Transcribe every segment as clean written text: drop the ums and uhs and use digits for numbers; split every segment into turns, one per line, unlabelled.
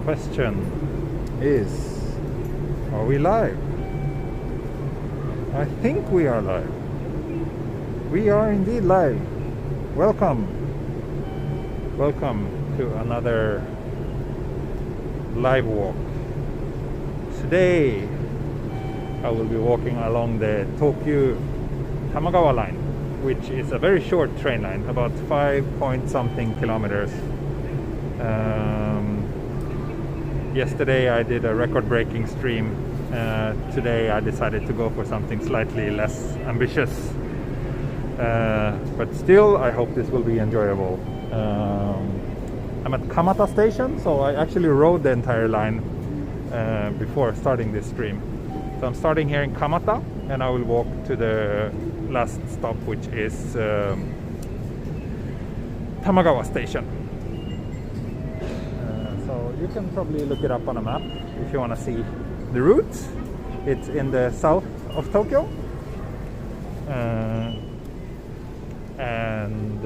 question is, are we live? I think we are live. We are indeed live. Welcome to another live walk. Today I will be walking along the Tokyu Tamagawa line, which is a very short train line, about 5-point-something kilometers. Yesterday I did a record-breaking stream. Today I decided to go for something slightly less ambitious, but still I hope this will be enjoyable. I'm at Kamata Station, so I actually rode the entire line before starting this stream. So I'm starting here in Kamata, and I will walk to the last stop, which is Tamagawa Station. So you can probably look it up on a map if you want to see the route. It's in the south of Tokyo, and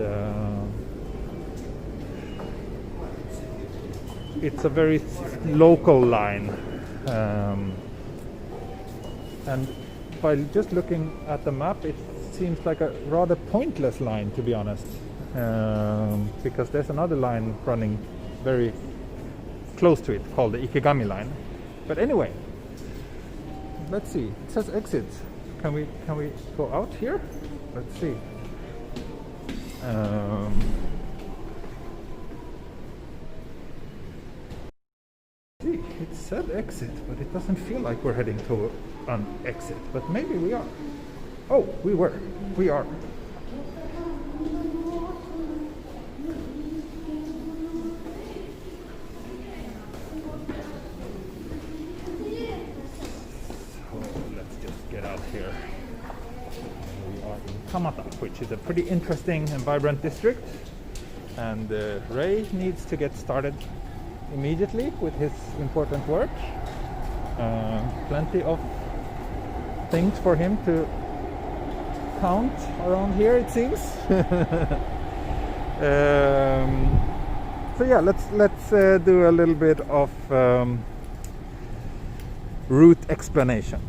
it's a very local line, and by just looking at the map it seems like a rather pointless line, to be honest, because there's another line running very close to it called the Ikegami line. But anyway, let's see. It says exit. Can we go out here? Let's see. It said exit, but it doesn't feel like we're heading to an exit. But maybe we are. Oh, we are. Here. We are in Kamata, which is a pretty interesting and vibrant district, and Ray needs to get started immediately with his important work. Plenty of things for him to count around here, it seems. So yeah, let's do a little bit of route explanation.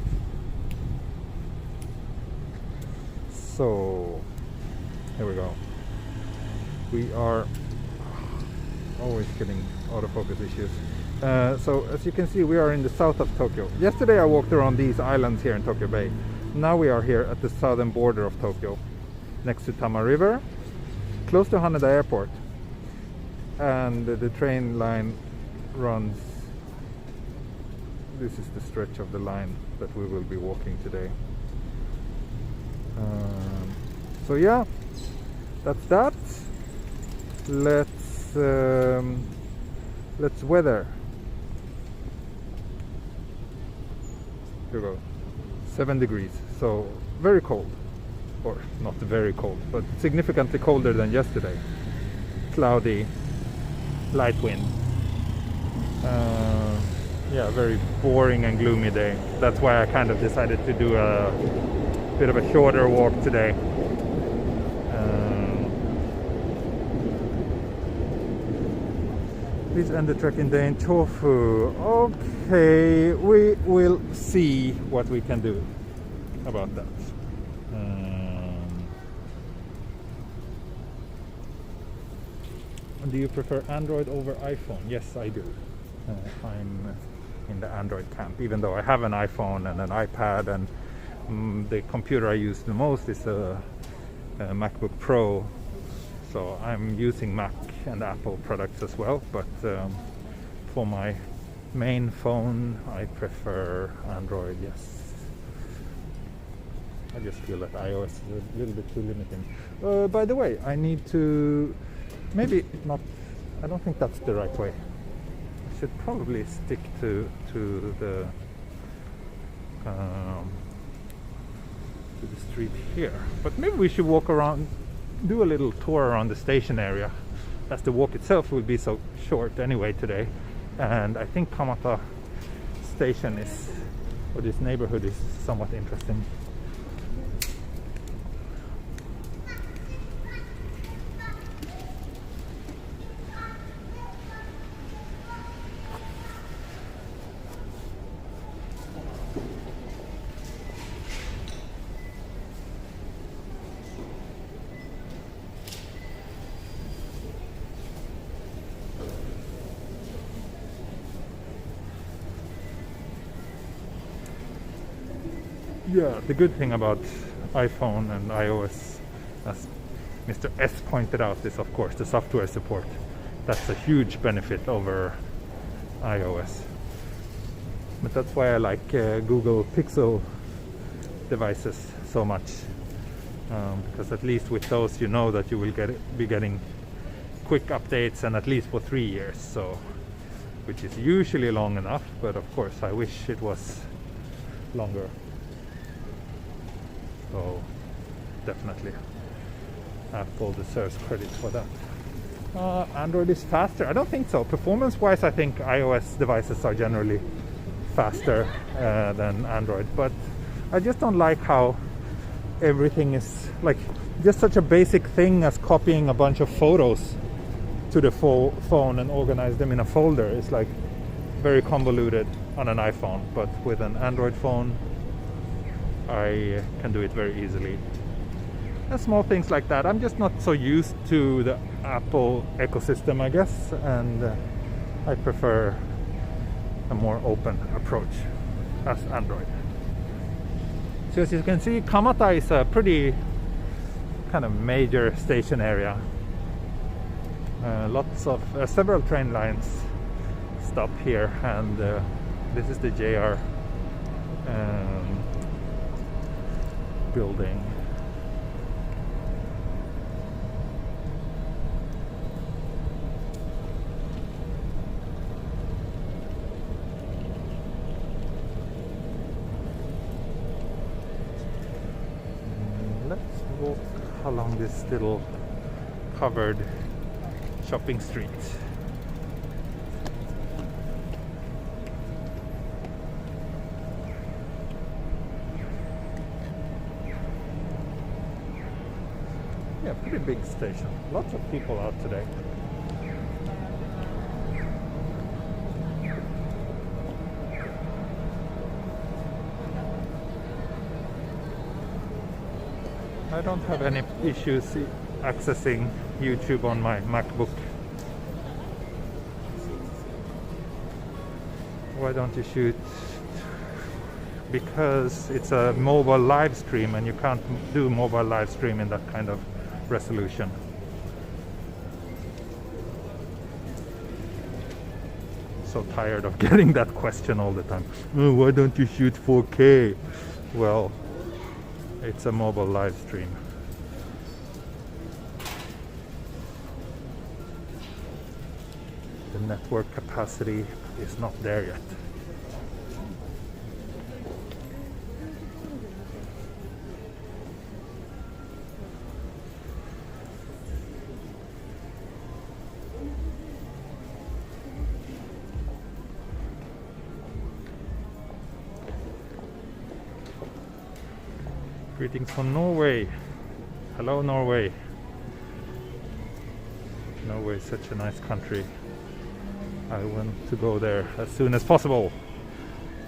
So here we go. We are always getting autofocus issues. So as you can see, we are in the south of Tokyo. Yesterday I walked around these islands here in Tokyo Bay. Now we are here at the southern border of Tokyo, next to Tama River, close to Haneda Airport. And the train line runs. This is the stretch of the line that we will be walking today. So yeah, that's that. Let's weather. Here we go. 7 degrees, so very cold, or not very cold, but significantly colder than yesterday. Cloudy, light wind. Yeah, very boring and gloomy day. That's why I kind of decided to do a bit of a shorter walk today. Please end the trekking day in Tofu. Okay, we will see what we can do about that. Do you prefer Android over iPhone? Yes, I do. I'm in the Android camp, even though I have an iPhone and an iPad, and the computer I use the most is a MacBook Pro. So I'm using Mac and Apple products as well, but for my main phone I prefer Android, yes. I just feel that iOS is a little bit too limiting. By the way, I need to, maybe not, I don't think that's the right way. I should probably stick to the street here, but maybe we should walk around, do a little tour around the station area, as the walk itself will be so short anyway today. And I think Kamata Station is, or this neighborhood is, somewhat interesting. yeah, the good thing about iPhone and iOS, as Mr. S pointed out, is of course the software support. That's a huge benefit over iOS. But that's why I like Google Pixel devices so much, because at least with those you know that you will be getting quick updates, and at least for 3 years, so which is usually long enough, but of course I wish it was longer. So definitely Apple deserves credit for that. Android is faster. I don't think so. Performance wise, I think iOS devices are generally faster than Android, but I just don't like how everything is like just such a basic thing as copying a bunch of photos to the phone and organize them in a folder is like very convoluted on an iPhone, but with an Android phone I can do it very easily. And small things like that. I'm just not so used to the Apple ecosystem, I guess, and I prefer a more open approach as Android. So as you can see, Kamata is a pretty kind of major station area. Lots of several train lines stop here, and this is the JR building. Let's walk along this little covered shopping street. Yeah, pretty big station. Lots of people out today. I don't have any issues accessing YouTube on my MacBook. Why don't you shoot? Because it's a mobile live stream and you can't do mobile live stream in that kind of resolution. So tired of getting that question all the time. Oh, why don't you shoot 4K? Well, it's a mobile live stream. The network capacity is not there yet. Greetings from Norway. Hello, Norway. Norway is such a nice country. I want to go there as soon as possible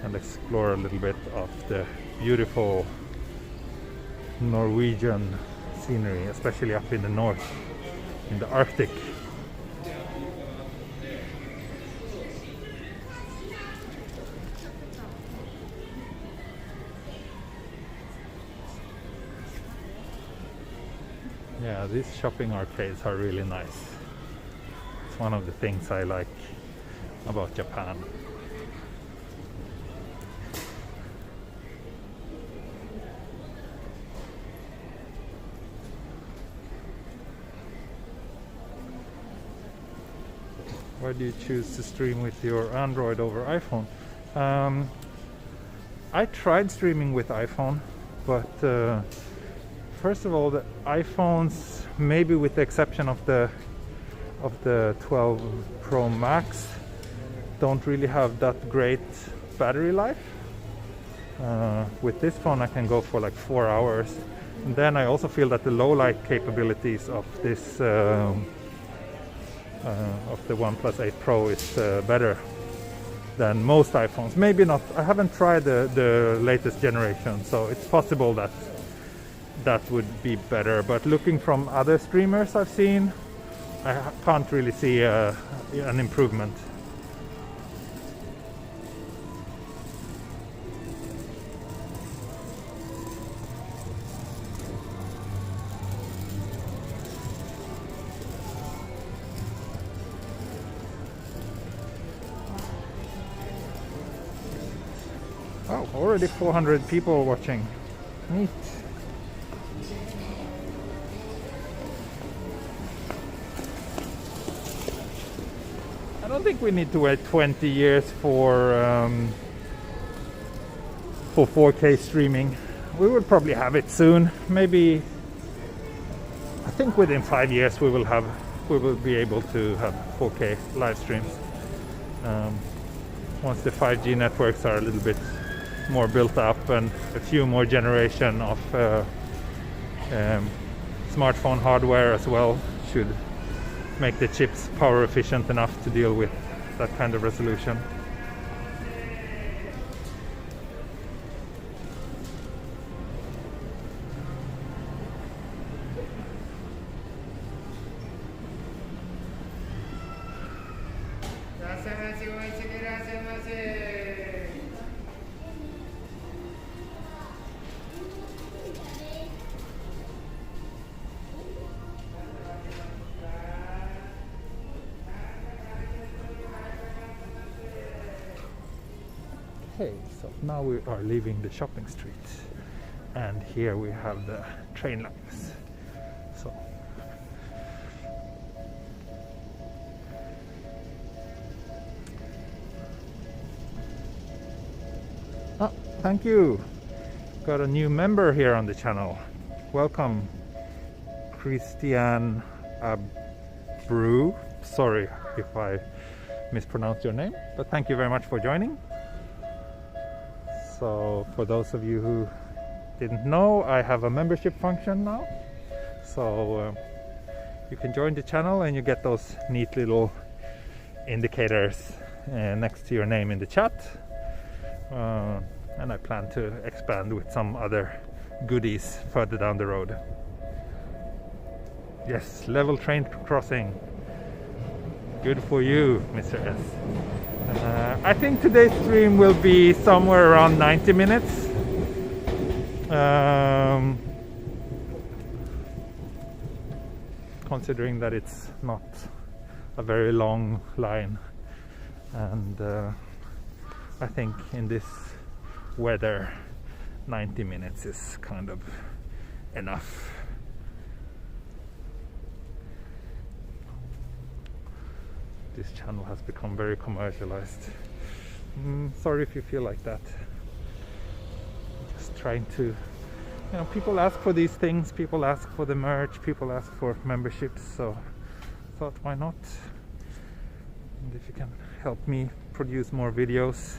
and explore a little bit of the beautiful Norwegian scenery, especially up in the north, in the Arctic. Yeah, these shopping arcades are really nice. It's one of the things I like about Japan. Why do you choose to stream with your Android over iPhone? I tried streaming with iPhone, but first of all, the iPhones, maybe with the exception of the 12 Pro Max, don't really have that great battery life. With this phone I can go for like 4 hours. And then I also feel that the low light capabilities of this of the OnePlus 8 Pro is better than most iPhones. Maybe not. I haven't tried the latest generation, so it's possible that that would be better. But looking from other streamers I've seen, I can't really see an improvement. Oh, already 400 people watching. Neat. I don't think we need to wait 20 years for 4K streaming. We will probably have it soon. Maybe, I think within 5 years we will be able to have 4K live streams. Once the 5G networks are a little bit more built up and a few more generation of smartphone hardware as well should make the chips power efficient enough to deal with that kind of resolution. Okay, so now we are leaving the shopping street, and here we have the train lines. So thank you. Got a new member here on the channel. Welcome, Christian Abru. Sorry if I mispronounced your name, but thank you very much for joining. So for those of you who didn't know, I have a membership function now. So you can join the channel and you get those neat little indicators next to your name in the chat. And I plan to expand with some other goodies further down the road. Yes, level train crossing. Good for you, Mr. S. I think today's stream will be somewhere around 90 minutes. Considering that it's not a very long line, and I think in this weather 90 minutes is kind of enough. This channel has become very commercialized. Sorry if you feel like that. Just trying to, people ask for these things, people ask for the merch, people ask for memberships, so I thought, why not? And if you can help me produce more videos,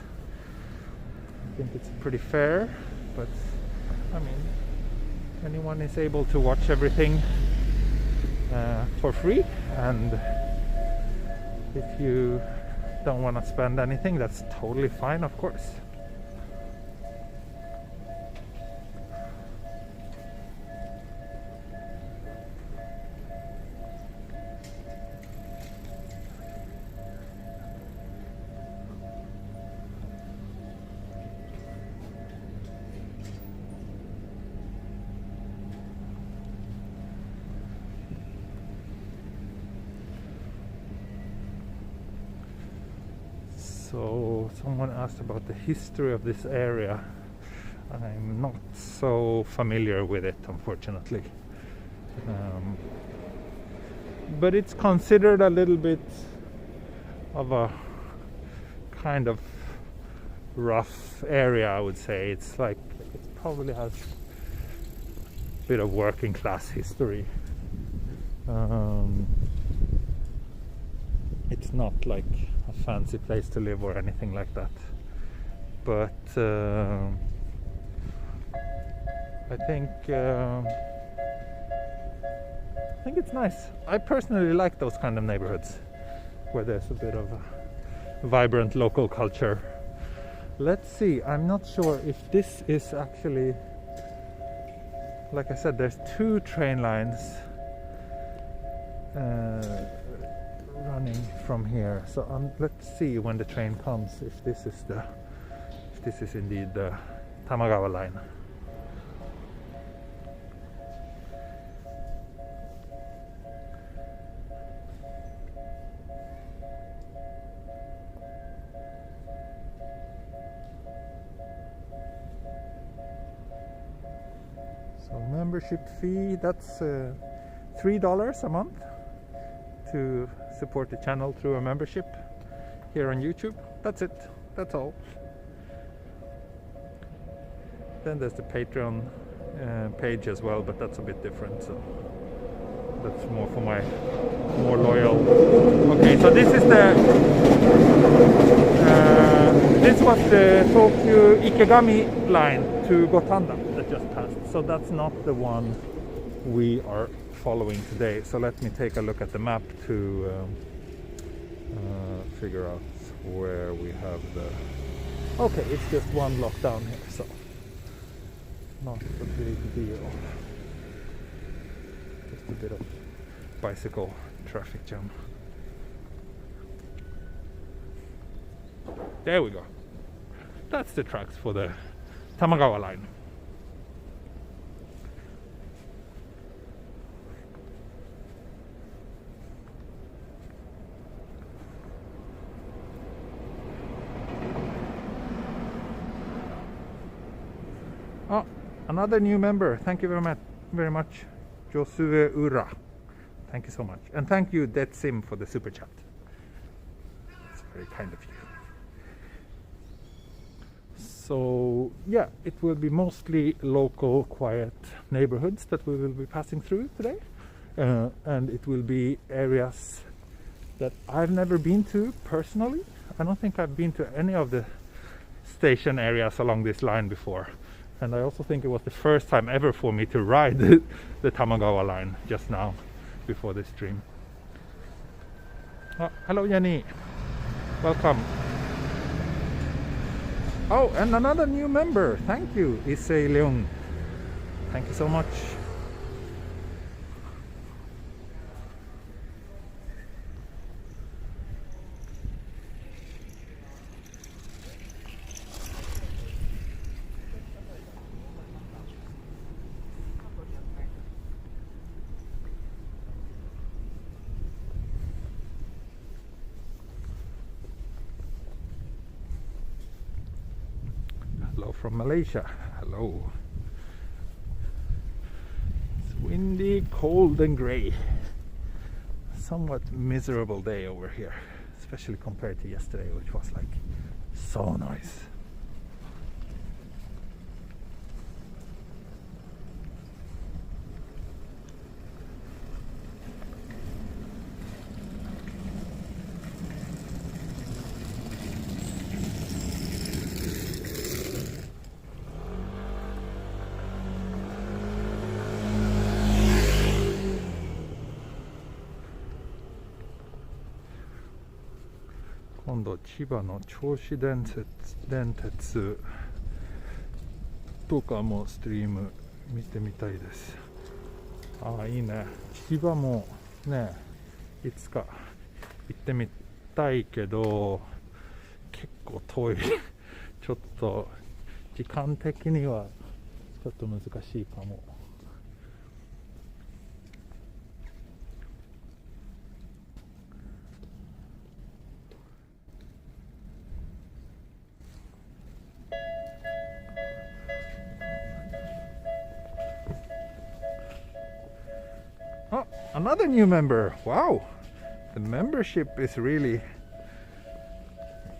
I think it's pretty fair. But I mean, anyone is able to watch everything for free, and if you don't want to spend anything, that's totally fine, of course. So someone asked about the history of this area. I'm not so familiar with it, unfortunately. But it's considered a little bit of a kind of rough area, I would say. It's like, it probably has a bit of working class history. It's not like a fancy place to live or anything like that, but I think it's nice. I personally like those kind of neighborhoods where there's a bit of a vibrant local culture. Let's see, I'm not sure if this is actually, like I said, there's 2 train lines running from here, so let's see when the train comes if this is indeed the Tamagawa line. membership fee. That's $3 a month to support the channel through a membership here on YouTube. That's it. That's all. Then there's the Patreon page as well, but that's a bit different. So that's more for my more loyal. Okay, so this is the this was the Tokyu Ikegami line to Gotanda that just passed. So that's not the one we are following today. So let me take a look at the map to figure out where we have the. Okay, it's just one block down here, so not a big deal. Just a bit of bicycle traffic jam. There we go. That's the tracks for the Tamagawa line. Oh, another new member. Thank you very much, Josue Ura. Thank you so much. And thank you, Dead Sim, for the super chat. It's very kind of you. So yeah, it will be mostly local, quiet neighborhoods that we will be passing through today. And it will be areas that I've never been to personally. I don't think I've been to any of the station areas along this line before. And I also think it was the first time ever for me to ride the Tamagawa line just now, before this stream. Oh, hello Jenny, welcome. Oh, and another new member. Thank you, Issei Leung. Thank you so much. Hello from Malaysia. Hello. It's windy, cold and grey. Somewhat miserable day over here, especially compared to yesterday, which was like so nice.今度千葉の銚子電鉄とかもストリーム見てみたいです。ああ、いいね。千葉もね、いつか行ってみたいけど結構遠いちょっと時間的にはちょっと難しいかも。Oh, another new member. Wow, the membership is really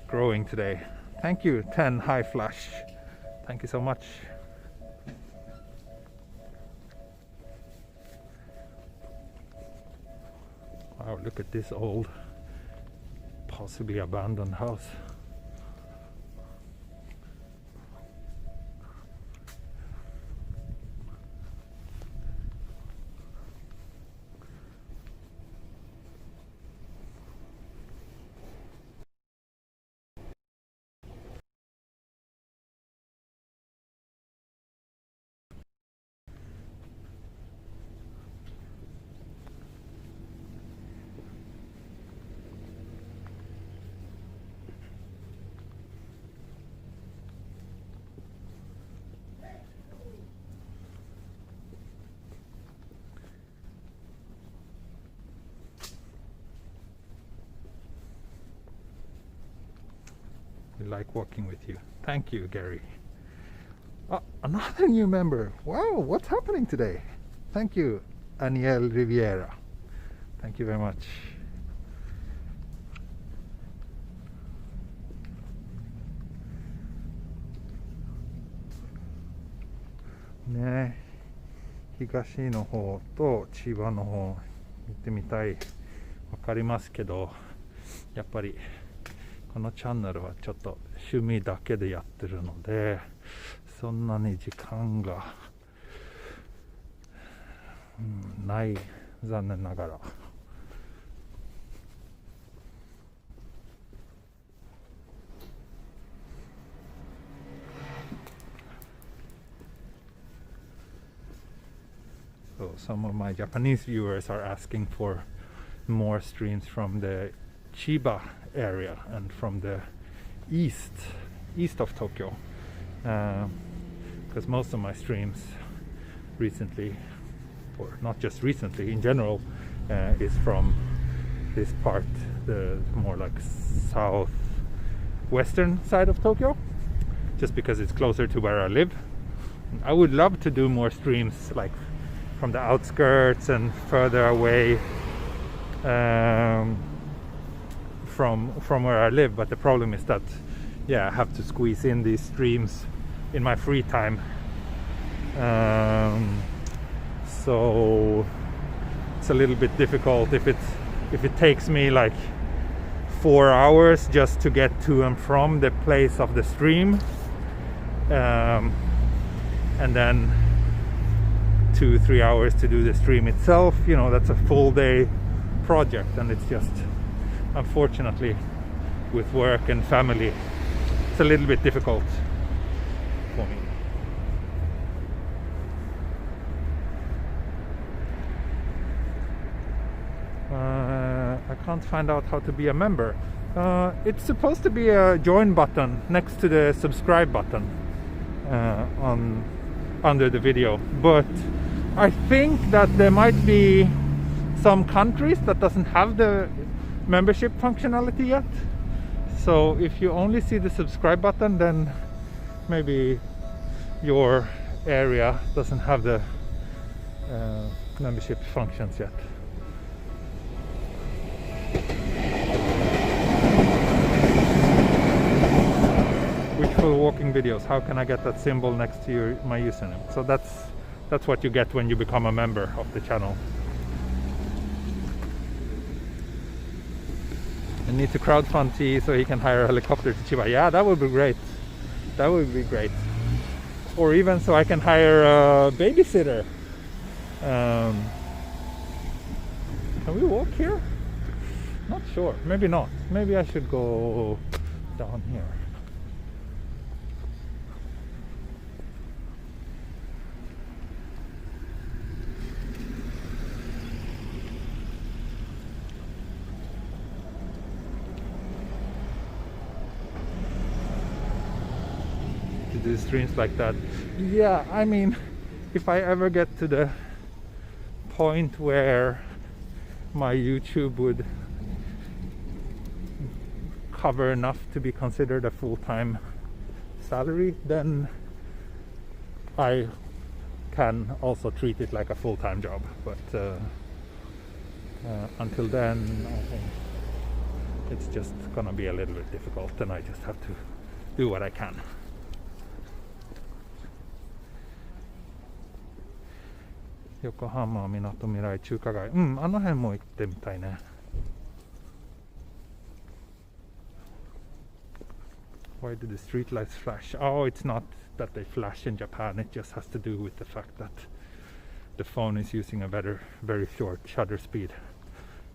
growing today. Thank you, 10 High Flash. Thank you so much. Wow, look at this old, possibly abandoned house. We like walking with you. Thank you, Gary. Another new member. Wow, what's happening today? Thank you, Aniel Riviera. Thank you very much.ね、東の方と千葉の方行ってみたい。わかりますけど、やっぱりこのチャンネルはちょっと趣味だけでやってるので、そんなに時間が、ない、残念ながら。So some of my Japanese viewers are asking for more streams from the Chiba area and from the east of Tokyo, because most of my streams recently, or not just recently, in general, is from this part, the more like southwestern side of Tokyo, just because it's closer to where I live. I would love to do more streams like from the outskirts and further away from where I live, but the problem is that I have to squeeze in these streams in my free time, so it's a little bit difficult if it takes me like 4 hours just to get to and from the place of the stream, and then 2-3 hours to do the stream itself. That's a full day project, and it's just, unfortunately, with work and family, it's a little bit difficult for me. I can't find out how to be a member. It's supposed to be a join button next to the subscribe button under the video, but I think that there might be some countries that doesn't have the membership functionality yet. So if you only see the subscribe button, then maybe your area doesn't have the membership functions yet. Wishful walking videos. How can I get that symbol next to my username? So that's what you get when you become a member of the channel. I need to crowdfund T so he can hire a helicopter to Chiba. Yeah, that would be great. That would be great. Or even so I can hire a babysitter. Can we walk here? Not sure. Maybe not. Maybe I should go down here. Do streams like that. Yeah, I mean, if I ever get to the point where my YouTube would cover enough to be considered a full-time salary, then I can also treat it like a full-time job. But until then, I think it's just gonna be a little bit difficult, and I just have to do what I can. Yokohama, みなとみらい、中華街。あの辺も行ってみたいね。Why do the street lights flash? Oh, it's not that they flash in Japan. It just has to do with the fact that the phone is using a very short shutter speed.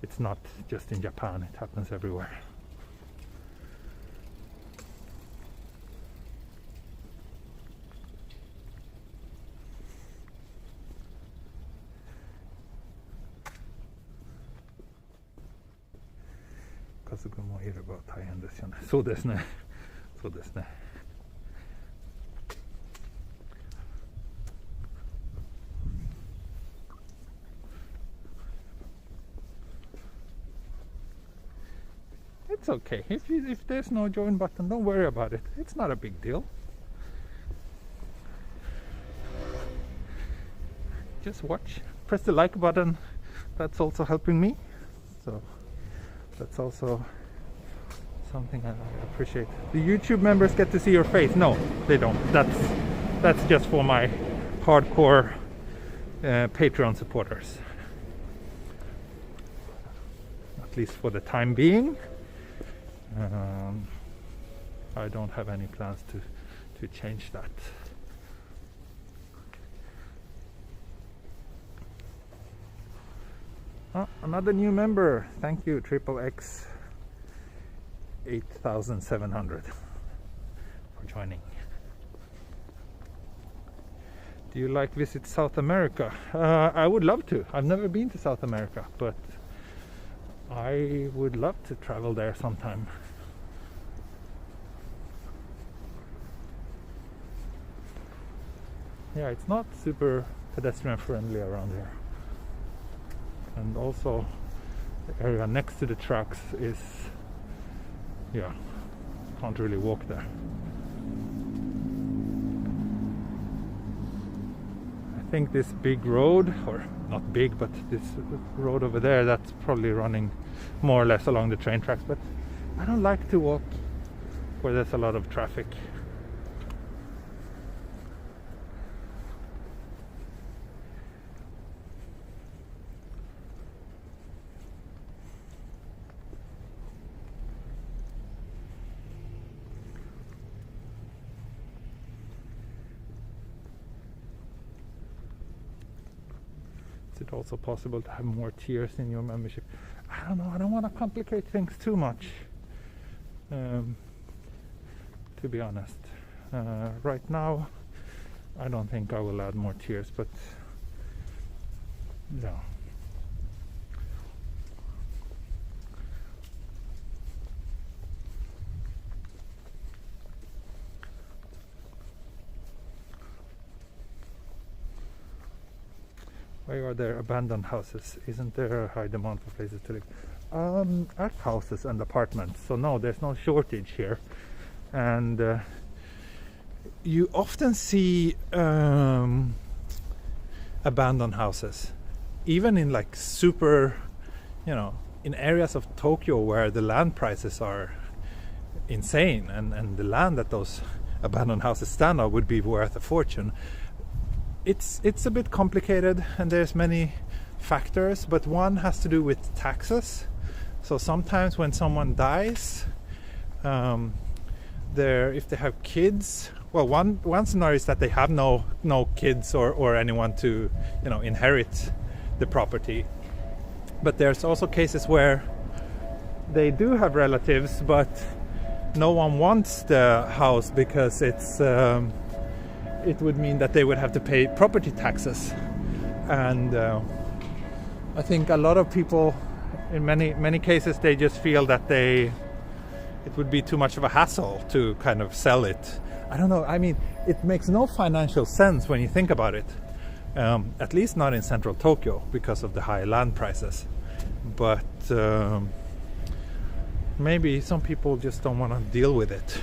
It's not just in Japan. It happens everywhere. It's okay. If there's no join button, don't worry about it. It's not a big deal. just watch, press the like button. That's also helping me, so that's also something I appreciate. The YouTube members get to see your face. No, they don't. That's just for my hardcore Patreon supporters, at least for the time being. I don't have any plans to change that. Oh, another new member. Thank you, XXX 8700 for joining. Do you like visit South America? I would love to. I've never been to South America, but I would love to travel there sometime. Yeah, it's not super pedestrian friendly around here. And also the area next to the tracks is, yeah, can't really walk there. I think this big road, or not big, but this road over there, that's probably running more or less along the train tracks, but I don't like to walk where there's a lot of traffic. Is it also possible to have more tiers in your membership? I don't know. I don't want to complicate things too much, to be honest. Right now, I don't think I will add more tiers, but yeah. Why are there abandoned houses? Isn't there a high demand for places to live? At houses and apartments. So no, there's no shortage here. And you often see abandoned houses, even in like super, in areas of Tokyo where the land prices are insane, and the land that those abandoned houses stand on would be worth a fortune. It's a bit complicated, and there's many factors, but one has to do with taxes. So sometimes when someone dies, if they have kids, well, one scenario is that they have no kids or anyone to inherit the property. But there's also cases where they do have relatives, but no one wants the house because it would mean that they would have to pay property taxes. And I think a lot of people, in many cases, they just feel that it would be too much of a hassle to kind of sell it. I don't know. I mean, it makes no financial sense when you think about it. At least not in central Tokyo because of the high land prices. But maybe some people just don't want to deal with it.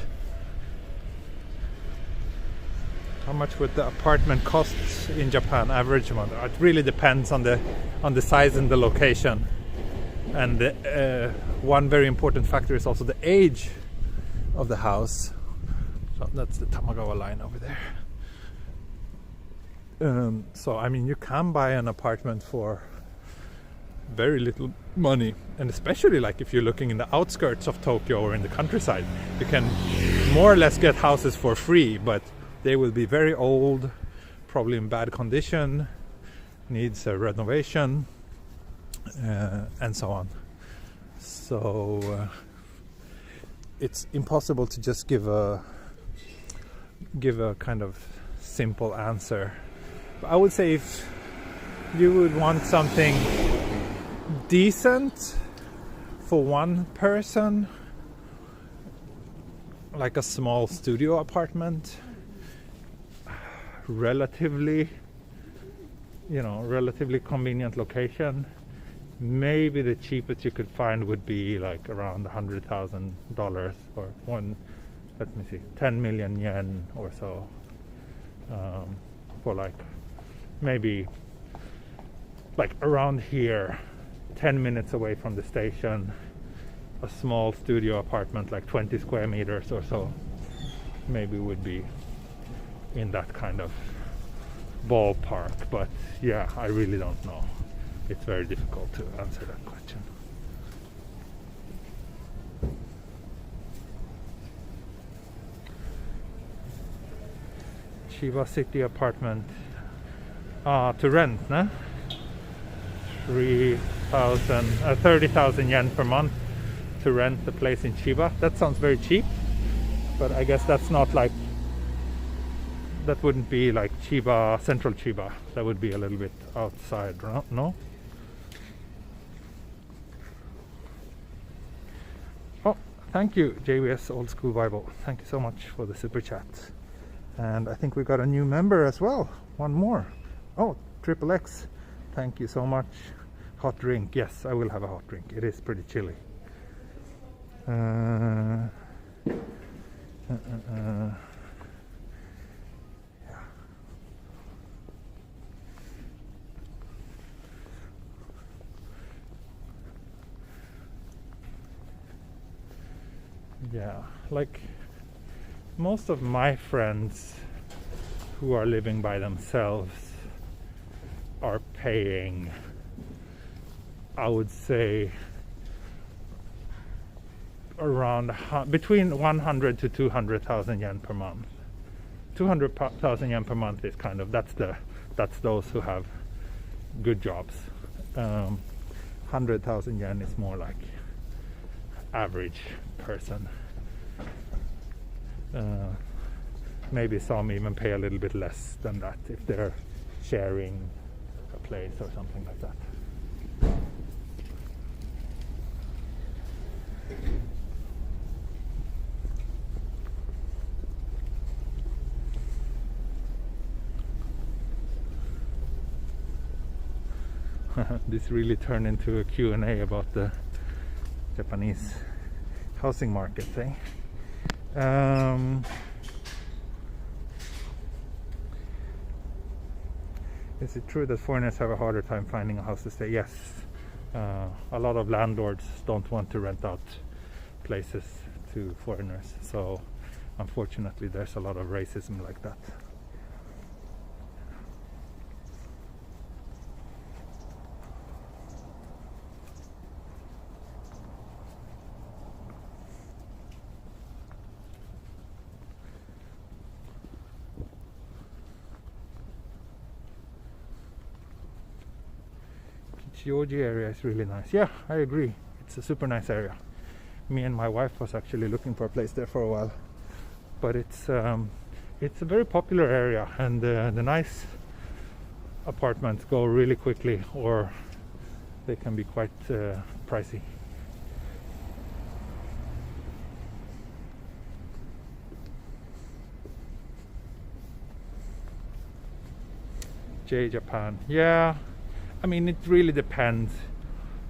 How much would the apartment cost in Japan, average amount? It really depends on the size and the location. And one very important factor is also the age of the house. So that's the Tamagawa line over there. So I mean, you can buy an apartment for very little money, and especially like if you're looking in the outskirts of Tokyo or in the countryside, you can more or less get houses for free, but they will be very old, probably in bad condition, needs a renovation, and so on. So it's impossible to just give a kind of simple answer. But I would say if you would want something decent for one person, like a small studio apartment, relatively convenient location, maybe the cheapest you could find would be like around $100,000 or 10 million yen or so, for like maybe like around here, 10 minutes away from the station, a small studio apartment, like 20 square meters or so, maybe would be in that kind of ballpark. But yeah, I really don't know. It's very difficult to answer that question. Chiba City apartment to rent, nah? 30,000 yen per month to rent the place in Chiba. That sounds very cheap, but I guess that's not like, that wouldn't be like Chiba, central Chiba. That would be a little bit outside, no? Oh, thank you, JVS Old School Bible. Thank you so much for the super chat. And I think we got a new member as well. One more. Oh, Triple X. Thank you so much. Hot drink. Yes, I will have a hot drink. It is pretty chilly. Yeah, like most of my friends who are living by themselves are paying, I would say, around between 100 to 200,000 yen per month. 200,000 yen per month is kind of, that's those who have good jobs. 100,000 yen is more like average person. Maybe some even pay a little bit less than that if they're sharing a place or something like that. This really turned into a Q&A about the Japanese housing market, eh? Is it true that foreigners have a harder time finding a house to stay? Yes. A lot of landlords don't want to rent out places to foreigners, so unfortunately there's a lot of racism like that. Georgia area is really nice. Yeah, I agree. It's a super nice area. Me and my wife was actually looking for a place there for a while, but it's a very popular area, and the nice apartments go really quickly, or they can be quite pricey. Japan. Yeah. I mean, it really depends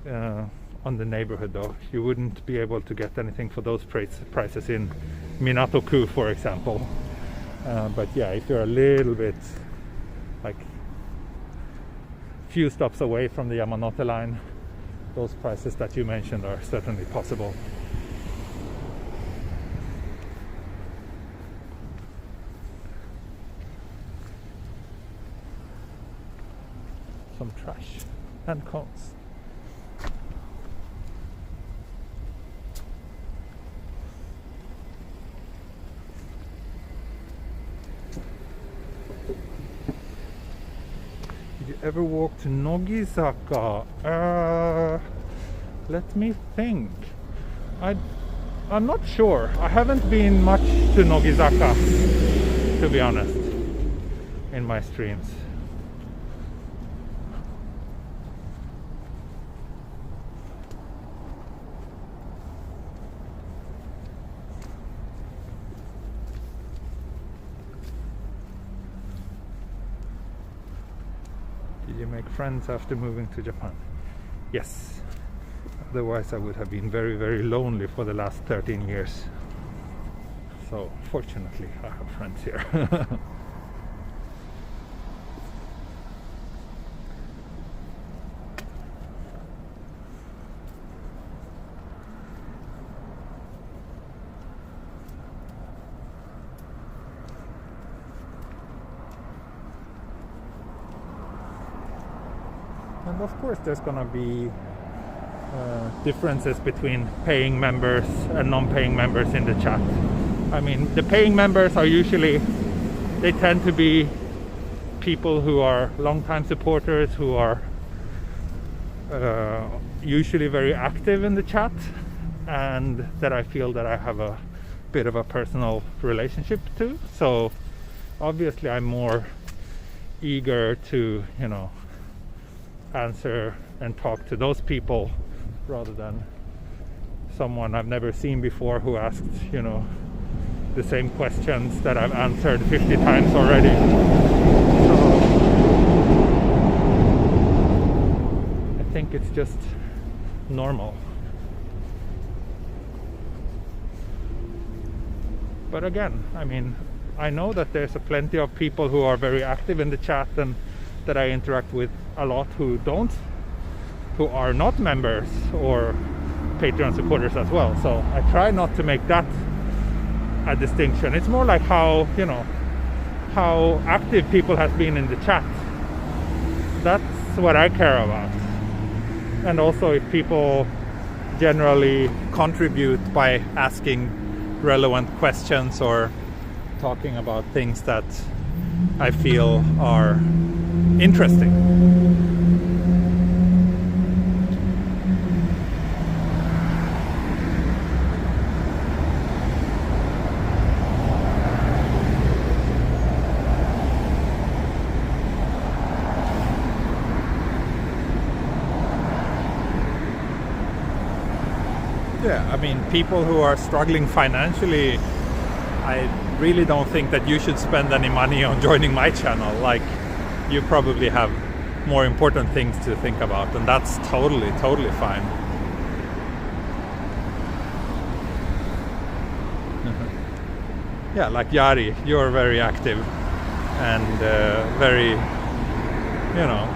on the neighborhood, though. You wouldn't be able to get anything for those prices in Minato-ku, for example. But yeah, if you're a little bit, like, few stops away from the Yamanote line, those prices that you mentioned are certainly possible. Some trash and cones. Did you ever walk to Nogizaka? Let me think. I'm not sure. I haven't been much to Nogizaka, to be honest, in my streams. Did you make friends after moving to Japan? Yes. Otherwise I would have been very, very lonely for the last 13 years. So fortunately I have friends here. And of course there's gonna be differences between paying members and non-paying members in the chat. I mean, the paying members are usually, they tend to be people who are long-time supporters, who are usually very active in the chat, and that I feel that I have a bit of a personal relationship to. So obviously I'm more eager to, you know, answer and talk to those people rather than someone I've never seen before who asked, you know, the same questions that I've answered 50 times already. So I think it's just normal. But again, I mean, I know that there's plenty of people who are very active in the chat and that I interact with a lot who are not members or Patreon supporters as well. So I try not to make that a distinction. It's more like how, you know, how active people have been in the chat. That's what I care about. And also if people generally contribute by asking relevant questions or talking about things that I feel are interesting. Yeah, I mean, people who are struggling financially, I really don't think that you should spend any money on joining my channel. Like, you probably have more important things to think about, and that's totally fine. Yeah, like Yari, you're very active and very, you know,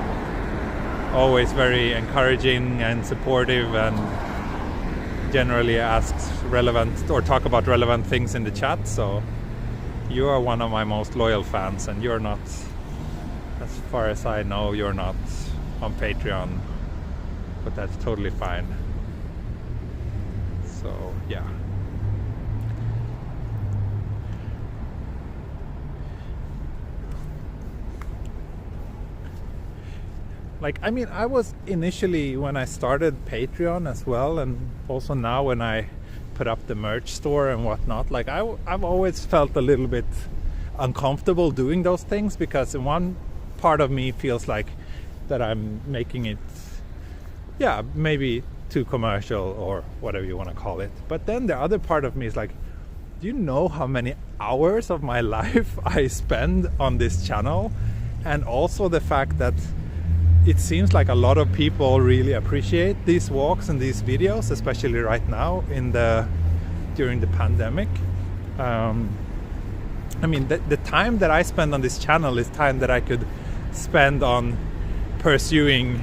always very encouraging and supportive, and generally asks relevant or talk about relevant things in the chat. So you are one of my most loyal fans, and you're not, as far as I know, you're not on Patreon, but that's totally fine. So yeah. Like, I mean, I was initially, when I started Patreon as well, and also now when I put up the merch store and whatnot, like I've always felt a little bit uncomfortable doing those things, because in one part of me feels like that I'm making it, yeah, maybe too commercial or whatever you want to call it. But then the other part of me is like, do you know how many hours of my life I spend on this channel? And also the fact that it seems like a lot of people really appreciate these walks and these videos, especially right now during the pandemic. I mean, the time that I spend on this channel is time that I could spend on pursuing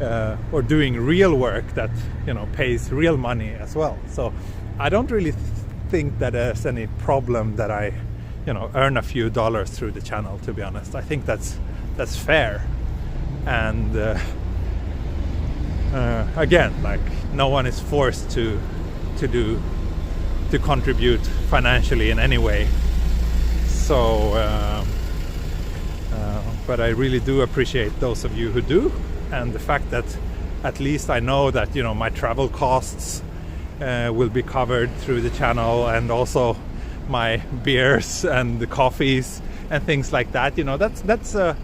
or doing real work that, you know, pays real money as well. So I don't really think that there's any problem that I, you know, earn a few dollars through the channel, to be honest. I think that's fair. And again, like, no one is forced to contribute financially in any way. So but I really do appreciate those of you who do, and the fact that at least I know that, you know, my travel costs will be covered through the channel, and also my beers and the coffees and things like that. You know, that's a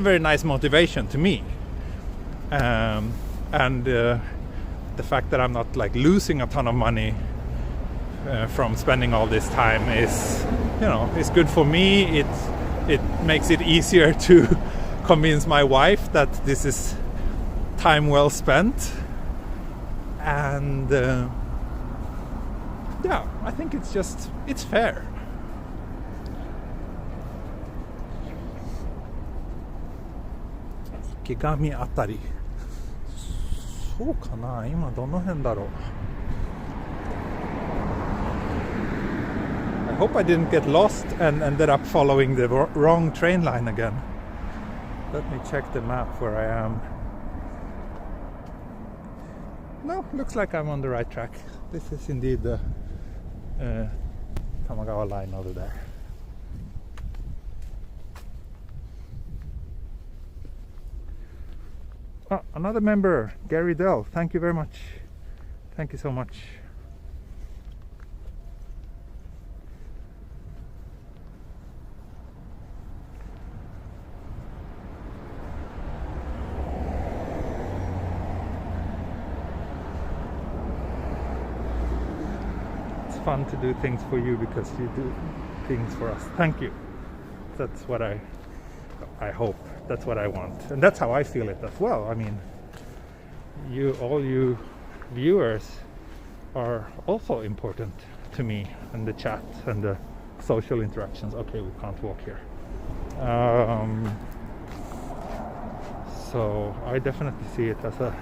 very nice motivation to me, and the fact that I'm not like losing a ton of money from spending all this time is, you know, is good for me. It makes it easier to convince my wife that this is time well spent, and yeah, I think it's fair. 池上あたり、そうかな、今どの辺だろう。I hope I didn't get lost and ended up following the wrong train line again. Let me check the map where I am. No, looks like I'm on the right track. This is indeed the Tamagawa line over there. Oh, another member, Gary Dell. Thank you very much. Thank you so much. It's fun to do things for you because you do things for us. Thank you. That's what I hope. That's what I want, and that's how I feel it as well. I mean, all you viewers are also important to me, and the chat and the social interactions. Okay, we can't walk here. So I definitely see it as a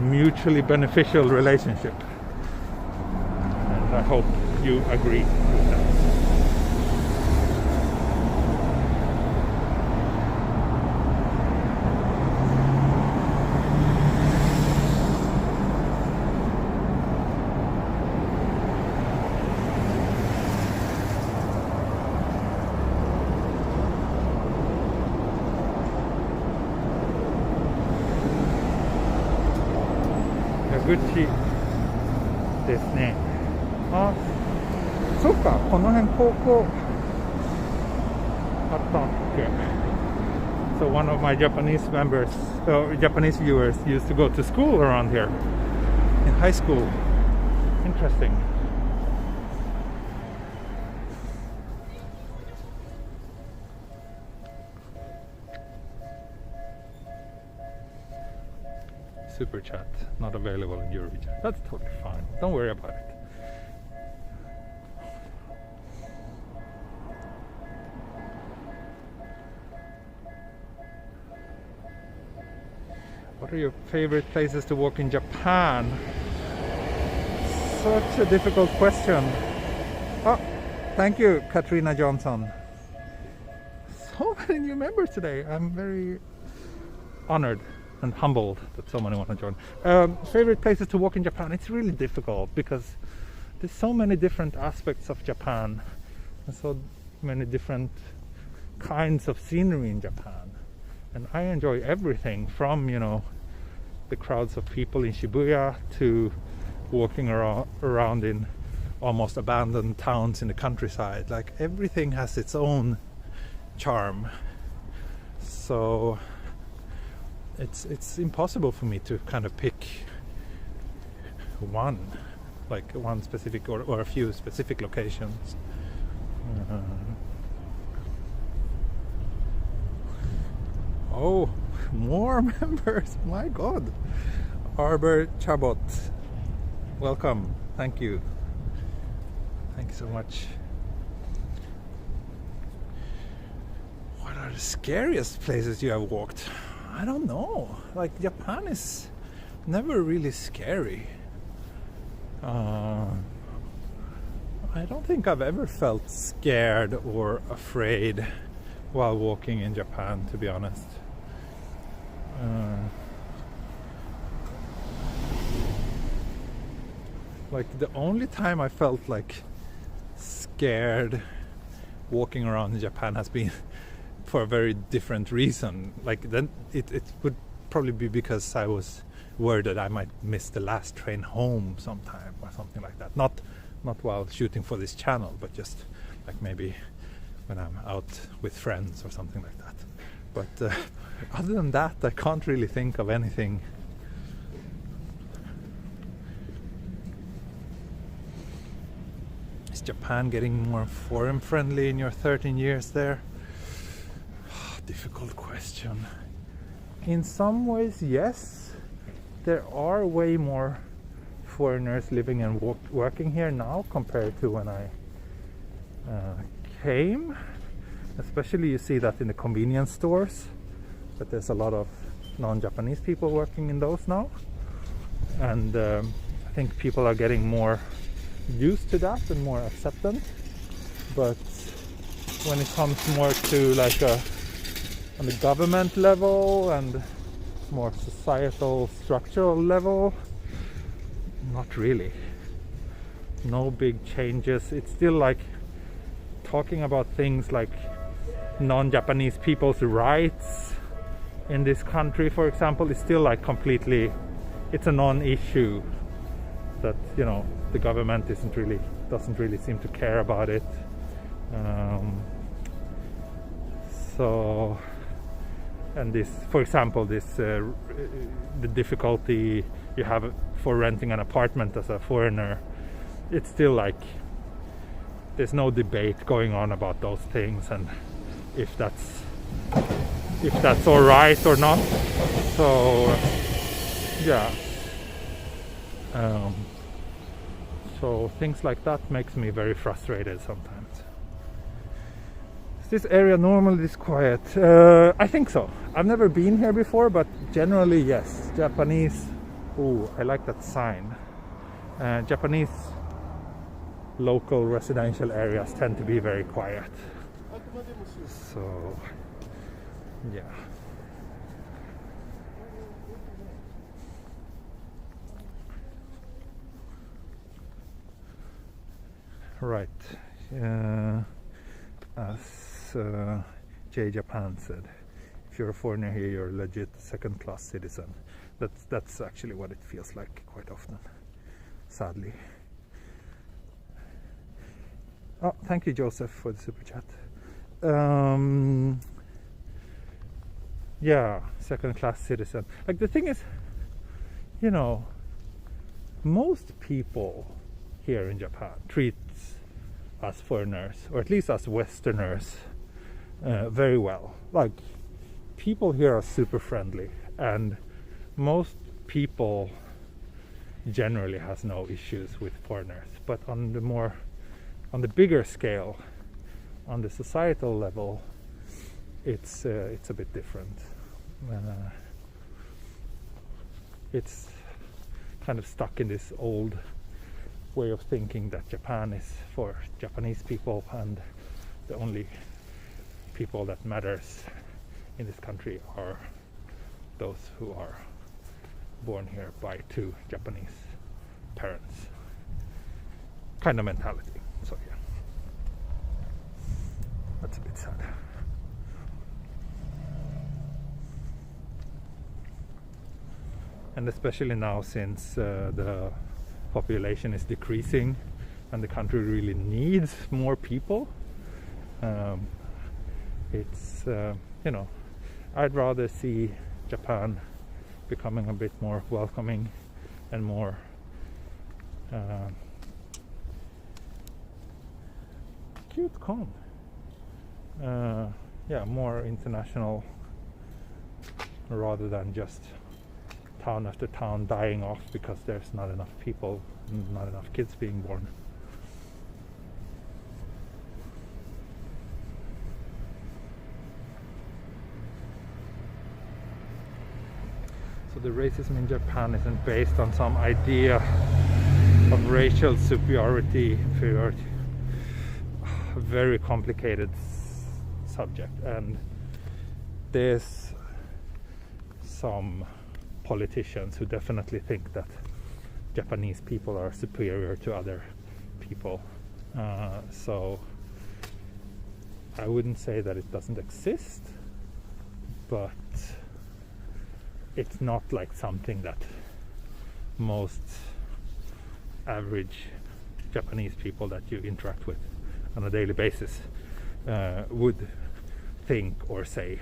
mutually beneficial relationship, and I hope you agree with that. Gucci ですね。あ、そっか、この辺高校あったっけ。So one of my Japanese members, Japanese viewers used to go to school around here in high school. Interesting. Super chat not available in your region. That's totally fine. Don't worry about it. What are your favorite places to walk in Japan? Such a difficult question. Oh, thank you, Katrina Johnson. So many new members today. I'm very honored and humbled that so many want to join. Favorite places to walk in Japan? It's really difficult because there's so many different aspects of Japan and so many different kinds of scenery in Japan. And I enjoy everything from, you know, the crowds of people in Shibuya to walking around in almost abandoned towns in the countryside. Like everything has its own charm. So it's impossible for me to kind of pick one specific or a few specific locations. Oh, more members! My God, Arbor Chabot, welcome. Thank you. Thank you so much. What are the scariest places you have walked? I don't know. Like Japan is never really scary. I don't think I've ever felt scared or afraid while walking in Japan, to be honest. Like the only time I felt like scared walking around in Japan has been for a very different reason. Like then it would probably be because I was worried that I might miss the last train home sometime or something like that. Not while shooting for this channel, but just like maybe when I'm out with friends or something like that. But other than that, I can't really think of anything. Is Japan getting more foreign friendly in your 13 years there? Difficult question. In some ways, yes. There are way more foreigners living and working here now compared to when I came. Especially you see that in the convenience stores, that there's a lot of non-Japanese people working in those now. And I think people are getting more used to that and more acceptant. But when it comes more to like a on the government level and more societal structural level, not really. No big changes. It's still like talking about things like non-Japanese people's rights in this country, for example, is still like completely, it's a non-issue that, you know, the government doesn't really seem to care about it. So, and this, for example, this the difficulty you have for renting an apartment as a foreigner, it's still like there's no debate going on about those things and if that's all right or not. So yeah, so things like that makes me very frustrated sometimes. Is this area normally this quiet? I think so. I've never been here before, but generally yes. Japanese, ooh, I like that sign. Japanese local residential areas tend to be very quiet. So yeah. Right. As J Japan said, if you're a foreigner here, you're a legit second-class citizen. That's actually what it feels like quite often, sadly. Oh, thank you, Joseph, for the super chat. Yeah, second-class citizen. Like, the thing is, you know, most people here in Japan treat us foreigners, or at least us Westerners, very well. Like, people here are super friendly, and most people generally has no issues with foreigners. But on the bigger scale, on the societal level, it's a bit different. It's kind of stuck in this old way of thinking that Japan is for Japanese people, and the only people that matters in this country are those who are born here by two Japanese parents kind of mentality. So yeah, that's a bit sad. And especially now, since the population is decreasing and the country really needs more people, it's you know, I'd rather see Japan becoming a bit more welcoming and more cute con. Yeah, more international, rather than just town after town dying off because there's not enough people, not enough kids being born. So the racism in Japan isn't based on some idea of racial superiority. A very complicated subject, and there's some politicians who definitely think that Japanese people are superior to other people. So I wouldn't say that it doesn't exist, but it's not like something that most average Japanese people that you interact with on a daily basis would think or say.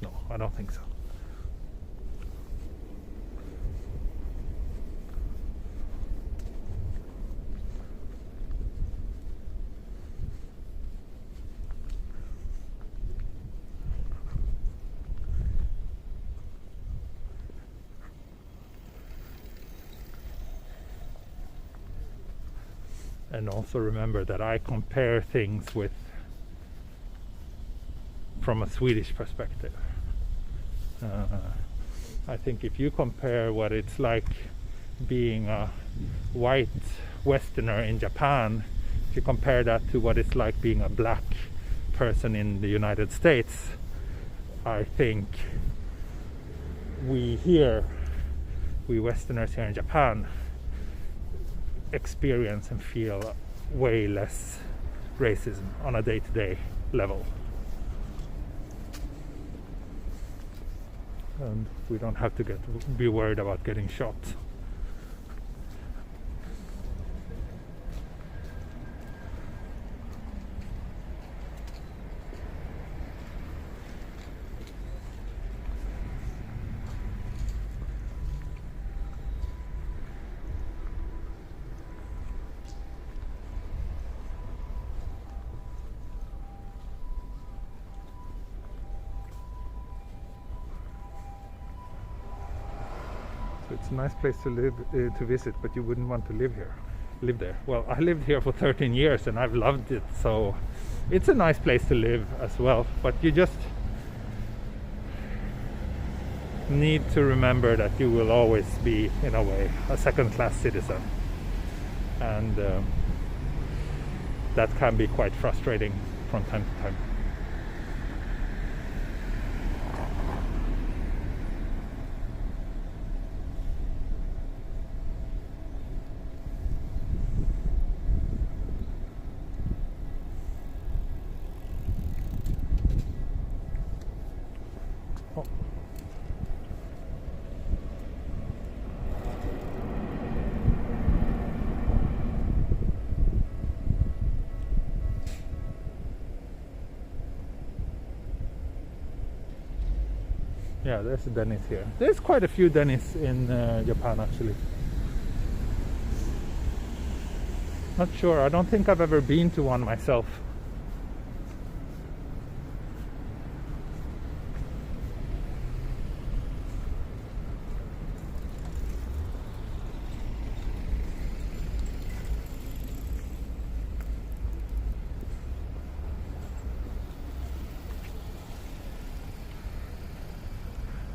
No, I don't think so. And also remember that I compare things from a Swedish perspective. I think if you compare what it's like being a white Westerner in Japan, if you compare that to what it's like being a black person in the United States, I think we Westerners here in Japan experience and feel way less racism on a day-to-day level. And we don't have to be worried about getting shot. It's a nice place to live, to visit, but you wouldn't want to live there. Well, I lived here for 13 years and I've loved it, so it's a nice place to live as well. But you just need to remember that you will always be, in a way, a second-class citizen, and that can be quite frustrating from time to time. Yeah, there's a Denny's here. There's quite a few Denny's in Japan, actually. Not sure. I don't think I've ever been to one myself.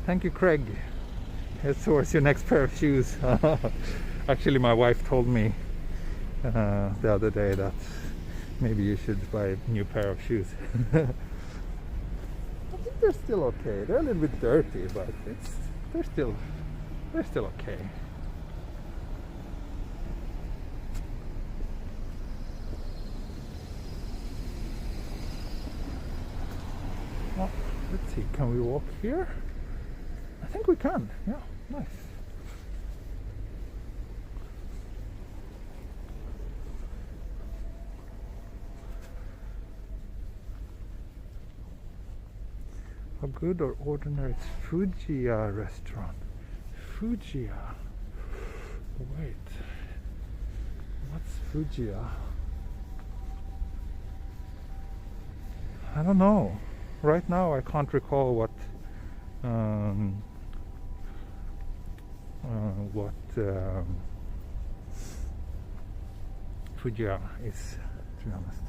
Thank you, Craig. Head towards your next pair of shoes. Actually, my wife told me the other day that maybe you should buy a new pair of shoes. I think they're still okay. They're a little bit dirty, but they're still okay. Well, let's see. Can we walk here? I think we can. Yeah, nice. A good or ordinary Fujiya restaurant. Fujiya. Wait. What's Fujiya? I don't know. Right now I can't recall what Fujiya is, to be honest.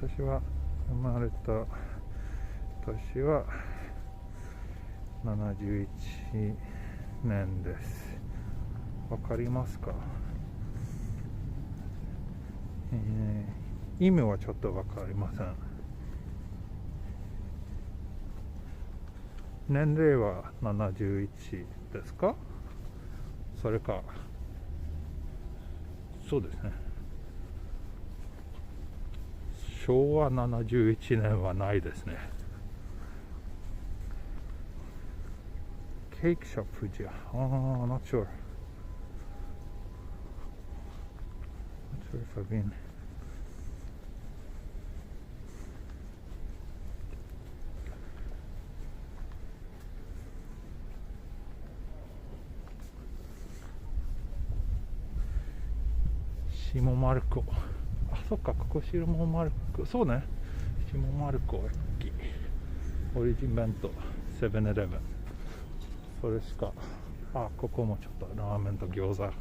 私は生まれた年は71年です。わかりますか？意味はちょっとわかりません。年齢は71ですか？それか、そうですね。昭和71年はないですね。Cake shop Fujiya. Oh, not sure. Not sure if I've been. Shimo Marco. あ、そっか、ここ下丸子。そうね。下丸子駅。オリジン弁当、セブンイレブン。それしか。あ、ここもちょっとラーメンと餃子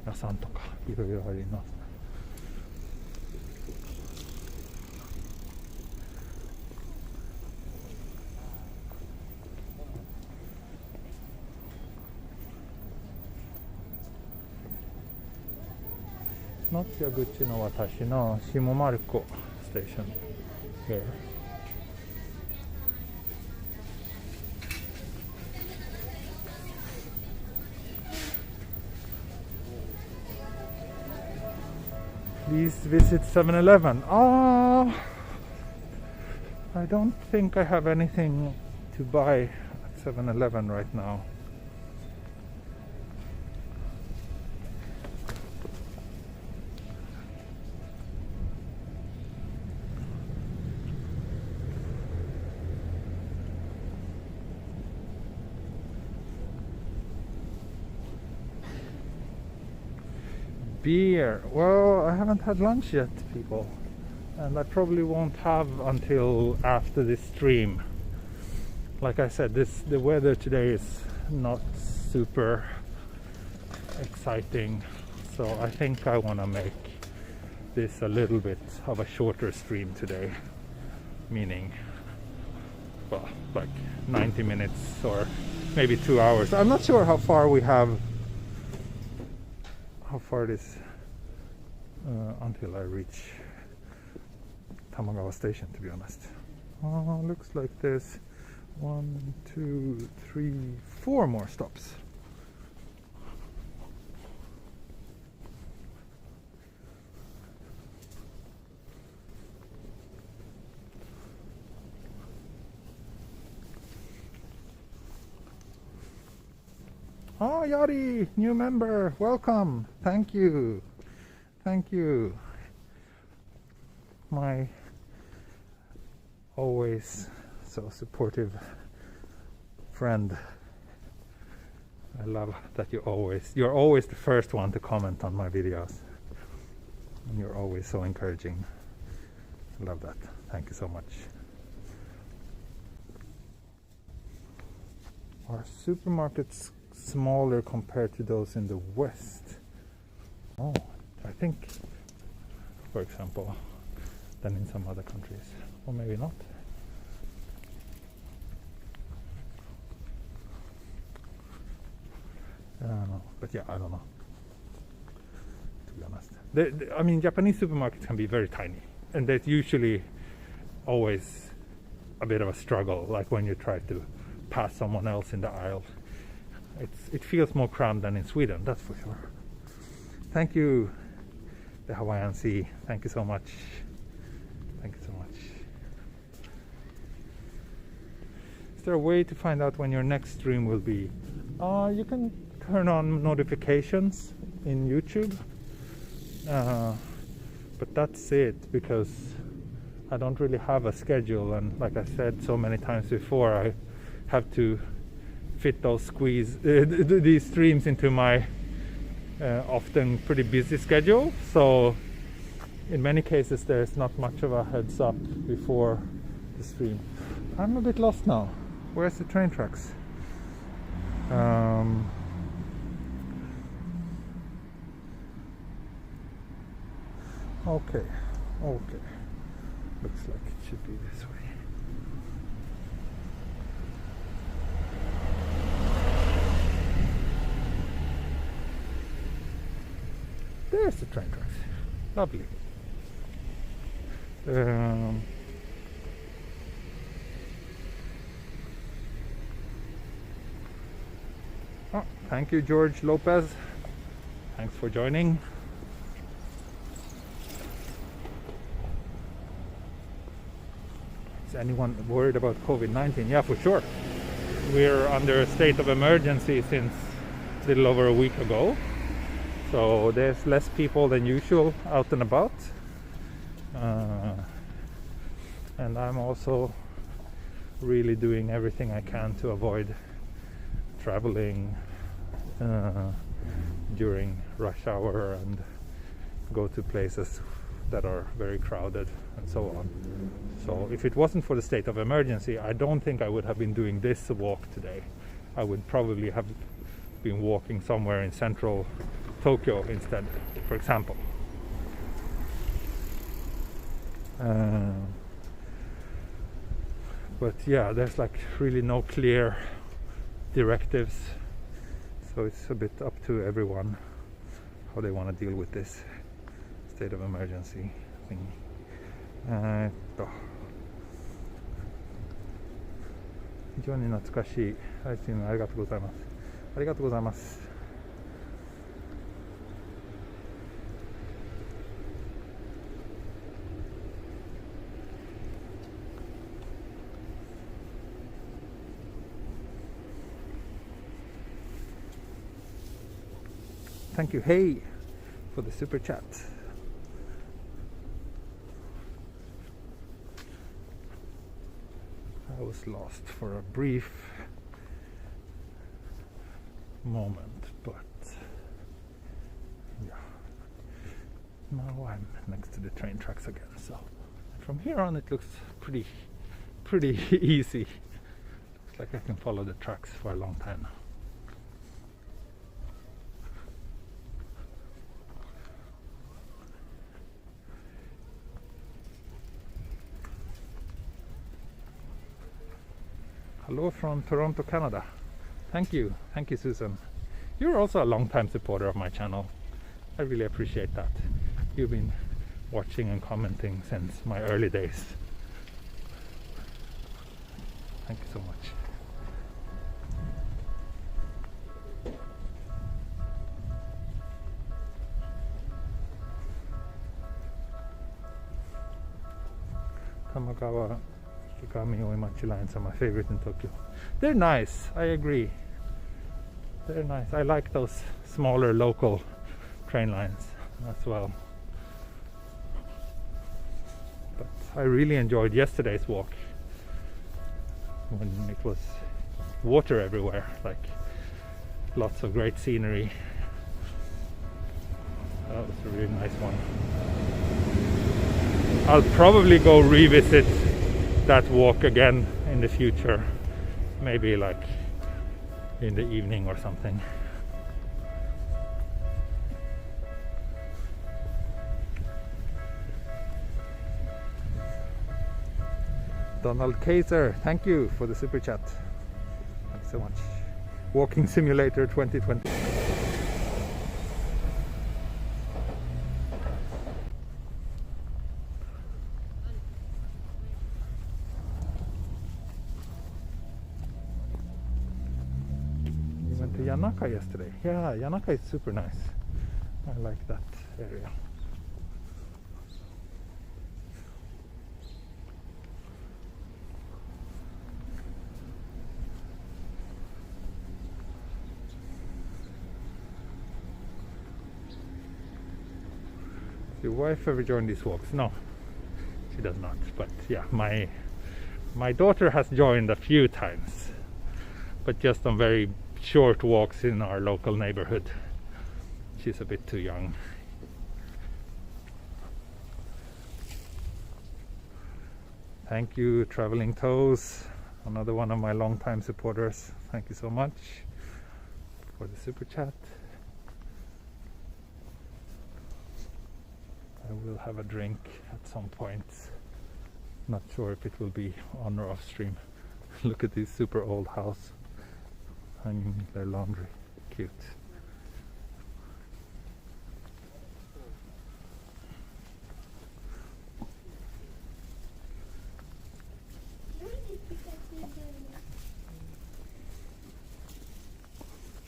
屋さんとかいろいろありますね。松屋口の私の下丸子ステーション here. Please visit 7-Eleven. Ah, I don't think I have anything to buy at 7-Eleven right now. Beer. Well, I haven't had lunch yet, people, and I probably won't have until after this stream. Like I said, the weather today is not super exciting, so I think I want to make this a little bit of a shorter stream today, meaning, well, like 90 minutes or maybe 2 hours. I'm not sure how far it is until I reach Tamagawa Station, to be honest. Looks like there's 1, 2, 3, 4 more stops. Oh, Yari, new member, welcome. Thank you. Thank you. My always so supportive friend. I love that you're always the first one to comment on my videos. And you're always so encouraging. I love that. Thank you so much. Are supermarkets smaller compared to those in the West? Oh, I think, for example, than in some other countries, or maybe not. I don't know, but yeah, I don't know, to be honest. I mean, Japanese supermarkets can be very tiny, and there's usually always a bit of a struggle, like when you try to pass someone else in the aisle. It feels more crammed than in Sweden, that's for sure. Thank you, the Hawaiian Sea. Thank you so much. Thank you so much. Is there a way to find out when your next stream will be? You can turn on notifications in YouTube. But that's it, because I don't really have a schedule, and like I said so many times before, I have to fit these streams into my often pretty busy schedule, so in many cases there's not much of a heads up before the stream. I'm a bit lost now. Where's the train tracks? Okay, looks like it should be this way. There's the train tracks. Lovely. Oh, thank you, George Lopez. Thanks for joining. Is anyone worried about COVID-19? Yeah, for sure. We're under a state of emergency since a little over a week ago. So there's less people than usual out and about. And I'm also really doing everything I can to avoid traveling during rush hour and go to places that are very crowded and so on. So if it wasn't for the state of emergency, I don't think I would have been doing this walk today. I would probably have been walking somewhere in central Tokyo instead, for example. But yeah, there's like really no clear directives, so it's a bit up to everyone how they want to deal with this state of emergency thing. 非常に懐かしい配信ありがとうございます。ありがとうございます。Thank you, Hey, for the super chat. I was lost for a brief moment, but yeah, now I'm next to the train tracks again, so from here on it looks pretty easy. Looks like I can follow the tracks for a long time now. Hello from Toronto, Canada. Thank you, Susan. You're also a long-time supporter of my channel. I really appreciate that. You've been watching and commenting since my early days. Thank you so much. Tamagawa Oimachi lines are my favorite in Tokyo. They're nice, I agree. They're nice. I like those smaller local train lines as well. But I really enjoyed yesterday's walk when it was water everywhere, like lots of great scenery. That was a really nice one. I'll probably go revisit that walk again in the future, maybe like in the evening or something. Donald Kaiser, thank you for the super chat. Thanks so much. Walking Simulator 2020. Yanaka yesterday. Yeah, Yanaka is super nice. I like that area. Does your wife ever join these walks? No, she does not. But yeah, my daughter has joined a few times, but just on very short walks in our local neighborhood. She's a bit too young. Thank you, Traveling Toes, another one of my longtime supporters. Thank you so much for the super chat. I will have a drink at some point. Not sure if it will be on or off stream. Look at this super old house hanging their laundry. Cute.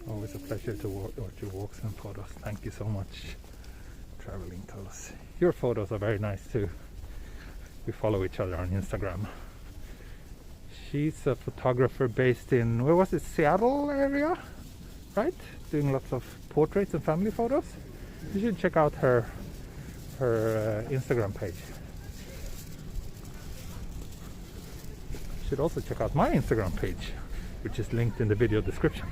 Always a pleasure to watch your walks and photos. Thank you so much, Traveling Toes. Your photos are very nice too. We follow each other on Instagram. She's a photographer based in, where was it, Seattle area, right? Doing lots of portraits and family photos. You should check out her Instagram page. You should also check out my Instagram page, which is linked in the video description.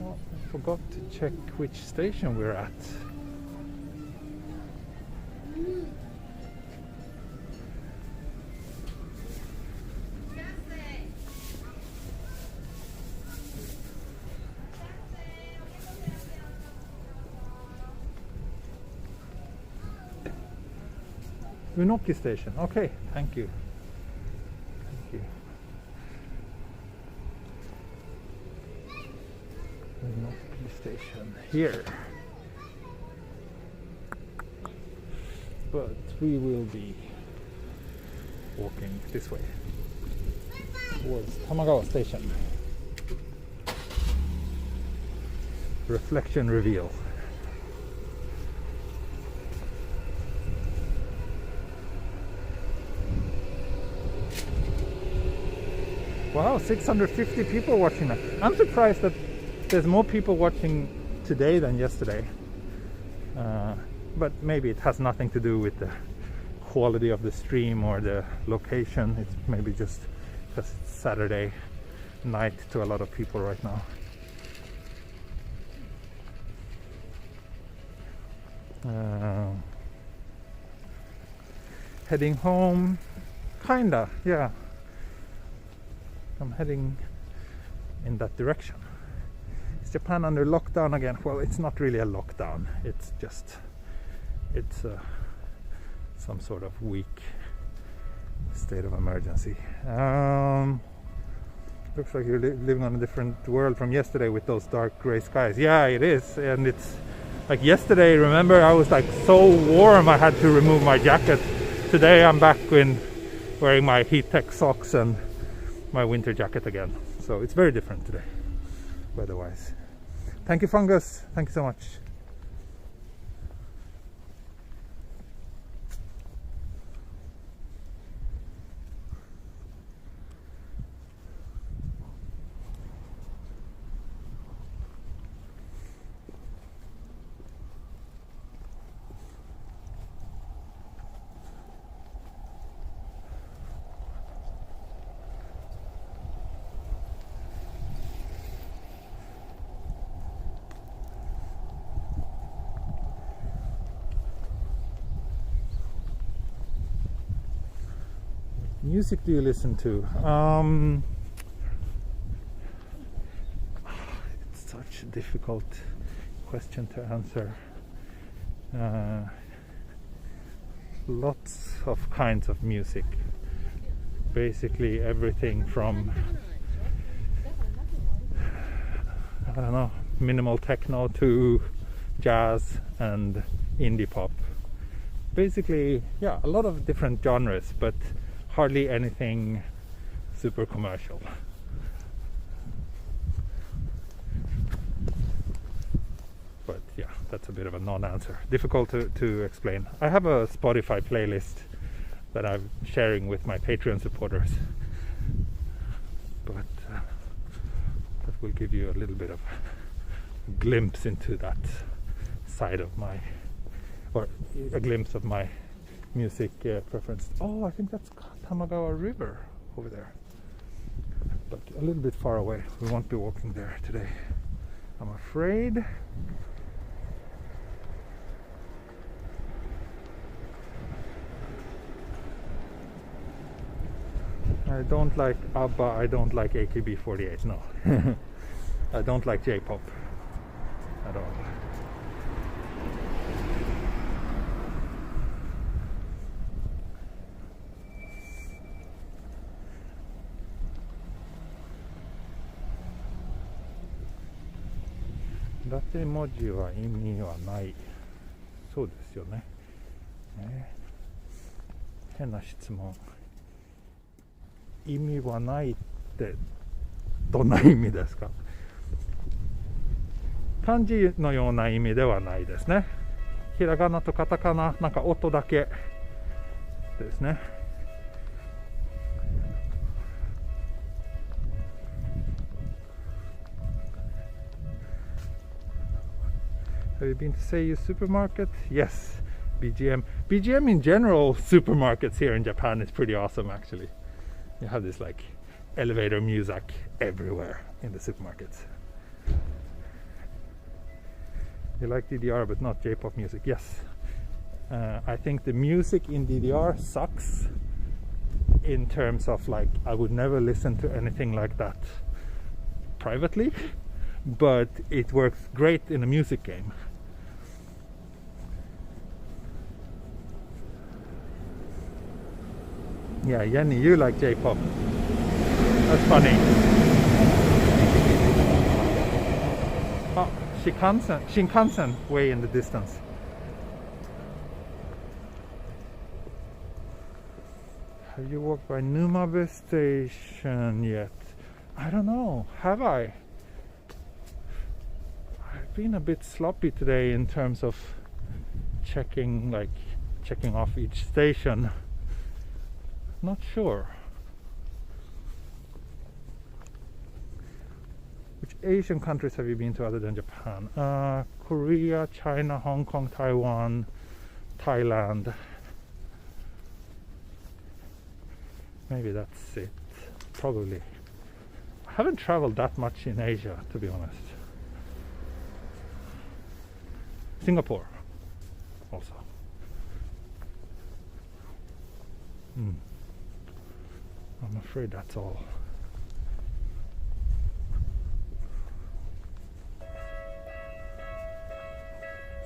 Oh, I forgot to check which station we're at. Unoki Station. Okay, thank you. Thank you. Unoki Station here. But we will be walking this way towards Tamagawa Station. reflection reveal. Wow, 650 people watching that. I'm surprised that there's more people watching today than yesterday. But maybe it has nothing to do with the quality of the stream or the location. It's maybe just because it's Saturday night to a lot of people right now. Heading home, kinda, yeah. I'm heading in that direction. Is Japan under lockdown again? Well, it's not really a lockdown. It's just, it's some sort of weak state of emergency. Looks like you're living on a different world from yesterday with those dark gray skies. Yeah, it is. And it's like yesterday, remember, I was like so warm I had to remove my jacket. Today I'm back in wearing my heat tech socks and my winter jacket again. So it's very different today, weather-wise. Thank you, Fungus. Thank you so much. Music do you listen to? It's such a difficult question to answer. Lots of kinds of music. Basically everything from, I don't know, minimal techno to jazz and indie pop. Basically, yeah, a lot of different genres, but hardly anything super commercial. But yeah, that's a bit of a non-answer. Difficult to explain. I have a Spotify playlist that I'm sharing with my Patreon supporters. But that will give you a little bit of a glimpse into that side of my, or a glimpse of my music preference. Oh, I think that's Tamagawa River over there, but a little bit far away. We won't be walking there today, I'm afraid. I don't like ABBA, I don't like AKB48, no. I don't like J-pop at all.ラテ文字は意味はない。そうですよね。変な質問。意味はないってどんな意味ですか？漢字のような意味ではないですね。ひらがなとカタカナ、なんか音だけですね。Have you been to Seiyu supermarket? Yes, BGM. BGM in general, supermarkets here in Japan is pretty awesome actually. You have this like elevator music everywhere in the supermarkets. You like DDR but not J-pop music? Yes. I think the music in DDR sucks in terms of like I would never listen to anything like that privately, but it works great in a music game. Yeah, Jenny, you like J-pop. That's funny. Oh, Shinkansen way in the distance. Have you walked by Numabe Station yet? I don't know. Have I? I've been a bit sloppy today in terms of checking off each station. Not sure. Which Asian countries have you been to other than Japan? Korea, China, Hong Kong, Taiwan, Thailand. Maybe that's it. Probably. I haven't traveled that much in Asia, to be honest. Singapore also. I'm afraid that's all.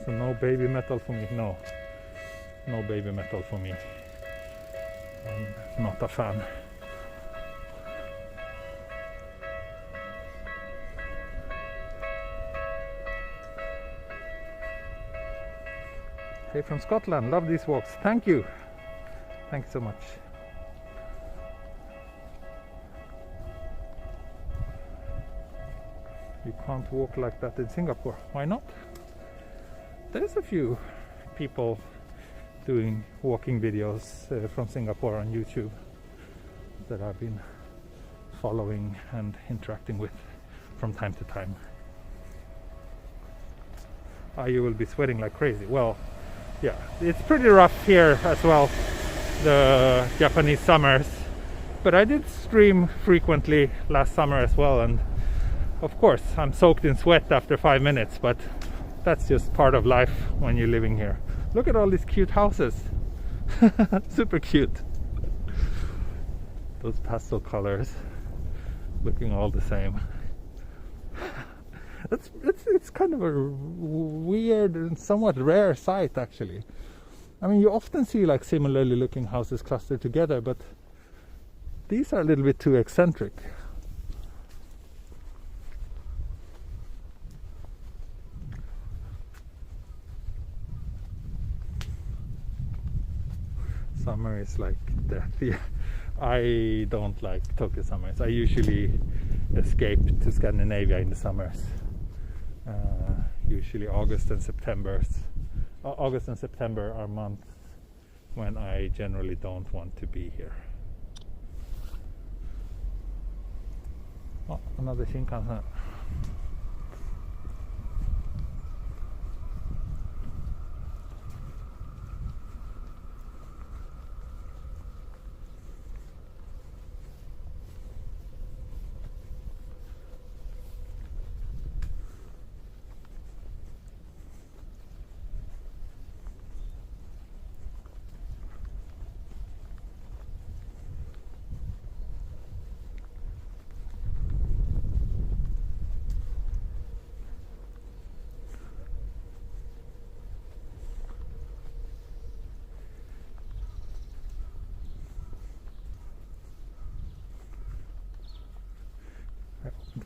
So no baby metal for me. No baby metal for me. I'm not a fan. Hey from Scotland, love these walks. Thank you so much. You can't walk like that in Singapore. Why not? There's a few people doing walking videos from Singapore on YouTube that I've been following and interacting with from time to time. You will be sweating like crazy. Well, yeah, it's pretty rough here as well, the Japanese summers, but I did stream frequently last summer as well, and of course I'm soaked in sweat after 5 minutes, but that's just part of life when you're living here. Look at all these cute houses. Super cute. Those pastel colors looking all the same. It's kind of a weird and somewhat rare sight, actually. I mean, you often see like similarly looking houses clustered together, but these are a little bit too eccentric. Summer is like death. Yeah. I don't like Tokyo summers. I usually escape to Scandinavia in the summers. Usually August and September are months when I generally don't want to be here. Oh, another Shinkansen.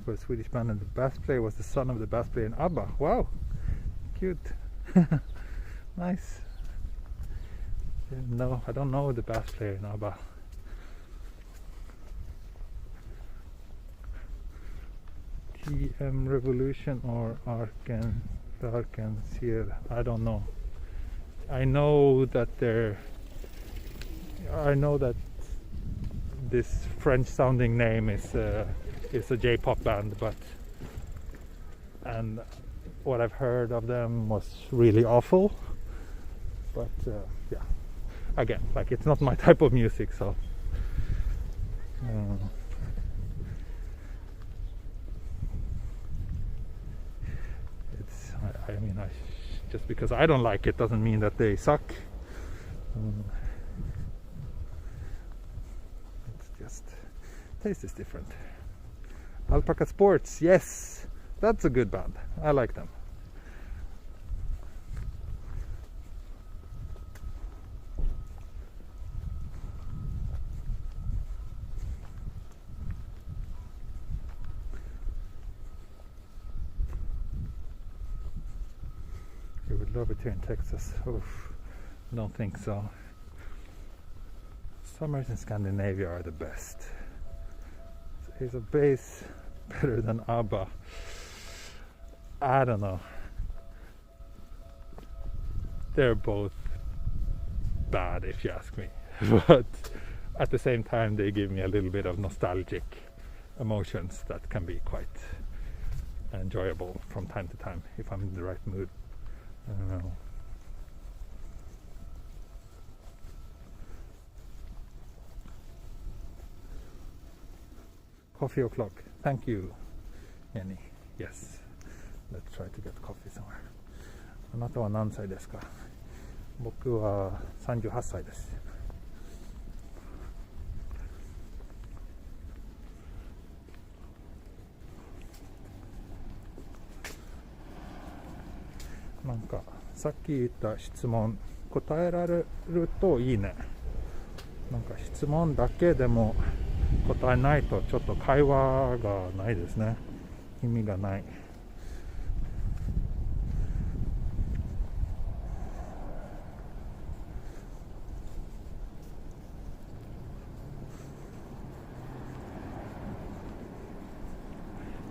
For a Swedish band, and the bass player was the son of the bass player in ABBA. Wow, cute. Nice. No, I don't know the bass player in ABBA. TM Revolution or Arkansas. I don't know. I know that this French sounding name is a J-pop band, and what I've heard of them was really awful, but yeah, again, like, it's not my type of music, so I mean, just because I don't like it doesn't mean that they suck. It's just, taste is different. Alpaca Sports, yes, that's a good band. I like them. You would love it here in Texas. Oof, I don't think so. Summers in Scandinavia are the best. Is a bass better than ABBA? I don't know. they're both bad, if you ask me. But at the same time, they give me a little bit of nostalgic emotions that can be quite enjoyable from time to time if I'm in the right mood. I don't know. Coffee o'clock. Thank you, Jenny. Yes. Let's try to get coffee somewhere. あなたは何歳ですか？僕は38歳です。なんかさっき言った質問答えられるといいね。なんか質問だけでも答えないとちょっと会話がないですね。意味がない。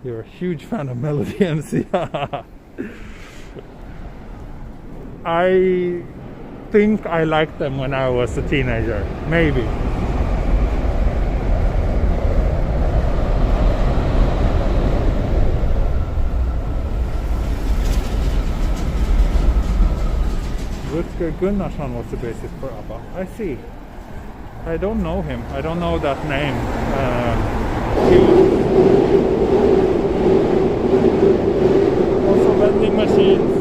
You're a huge fan of Melody MC. I think I liked them when I was a teenager. Maybe. Rutger Gunnarsson was the bassist for ABBA. I see. I don't know him. I don't know that name. Also vending machines.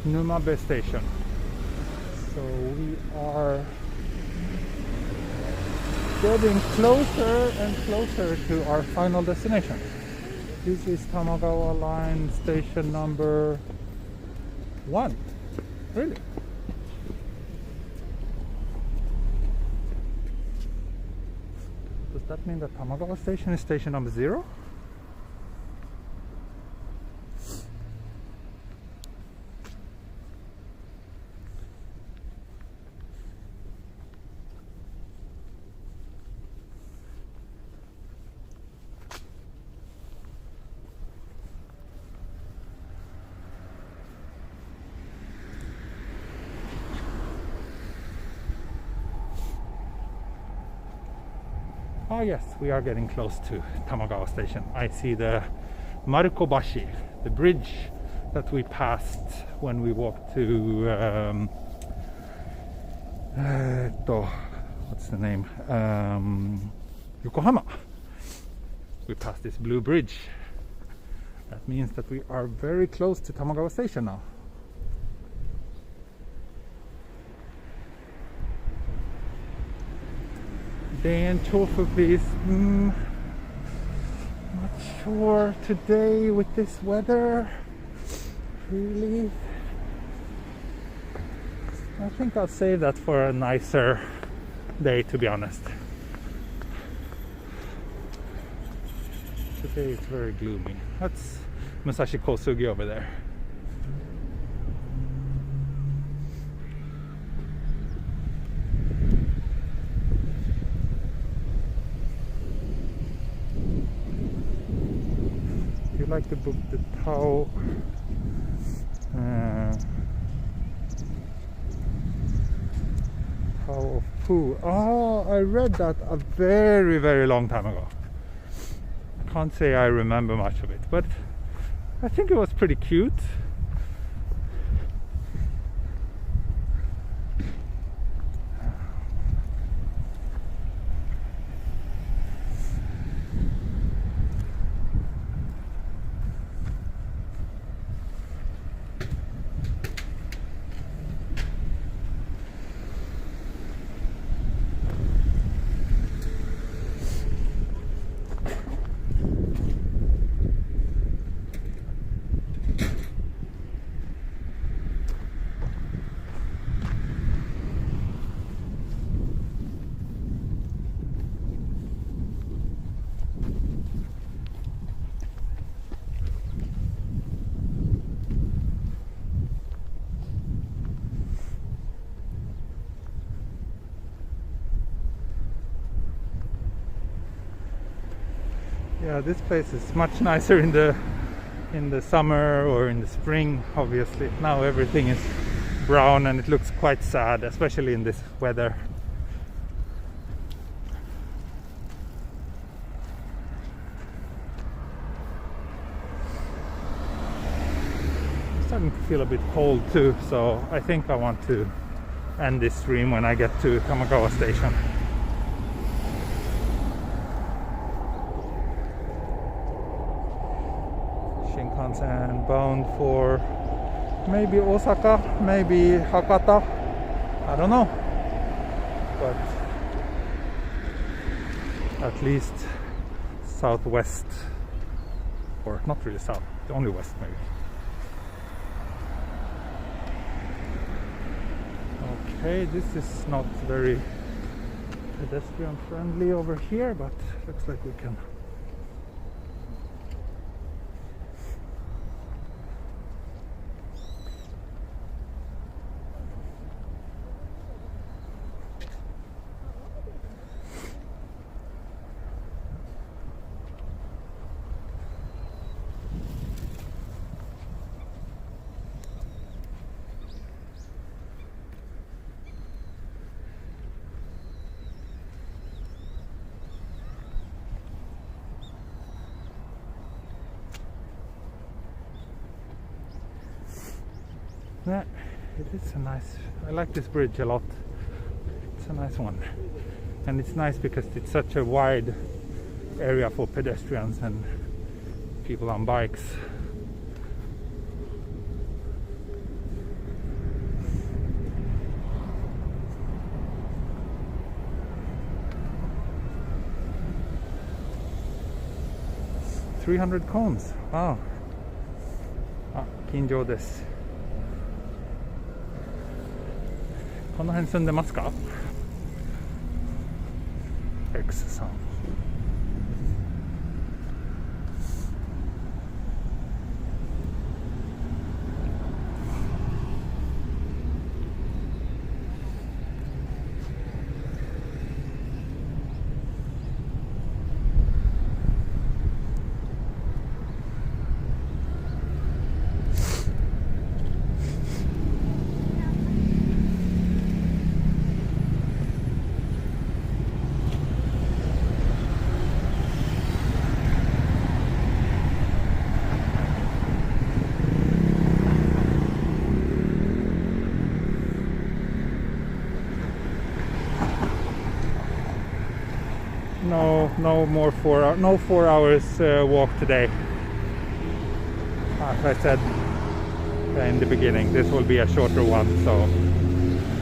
Numabe Station. So we are getting closer and closer to our final destination. This is Tamagawa line station number 1. Really? Does that mean that Tamagawa Station is station number 0? Oh yes, we are getting close to Tamagawa Station. I see the Marukobashi, the bridge that we passed when we walked to what's the name? Yokohama. We passed this blue bridge. That means that we are very close to Tamagawa Station now. Day and tofu, please. Not sure today with this weather. Really? I think I'll save that for a nicer day, to be honest. Today it's very gloomy. That's Musashi Kosugi over there. If you like to book the Tao of Pooh. Oh, I read that a very, very long time ago. I can't say I remember much of it, but I think it was pretty cute. Yeah, this place is much nicer in the summer or in the spring, obviously. Now everything is brown and it looks quite sad, especially in this weather. I'm starting to feel a bit cold too, so I think I want to end this stream when I get to Tamagawa Station. And bound for maybe Osaka, maybe Hakata, I don't know, but at least southwest, or not really south, only west maybe. Okay, this is not very pedestrian friendly over here, but looks like we can. Yeah, it is a nice, I like this bridge a lot. It's a nice one. And it's nice because it's such a wide area for pedestrians and people on bikes. $300 cones. Wow. Ah, Kinjo desu. この辺住んでますか X さん。No 4 hours walk today. As I said in the beginning, this will be a shorter one, so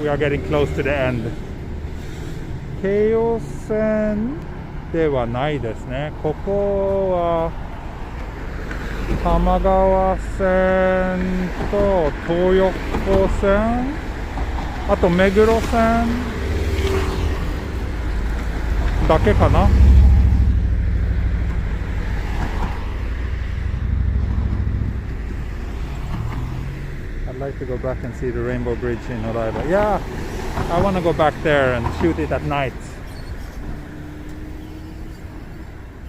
we are getting close to the end. 京王線ではないですね。ここは玉川線と東横線、あと目黒線だけかな。I'd like to go back and see the Rainbow Bridge in Odaiba. Yeah, I want to go back there and shoot it at night.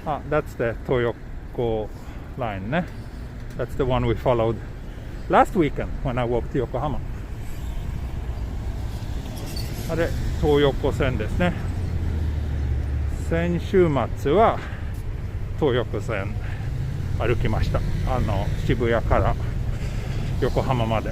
Ah, that's the Toyoko line, ne? That's the one we followed last weekend when I walked to Yokohama. あれ、東横線ですね。先週末は東横線歩きました。渋谷から横浜まで。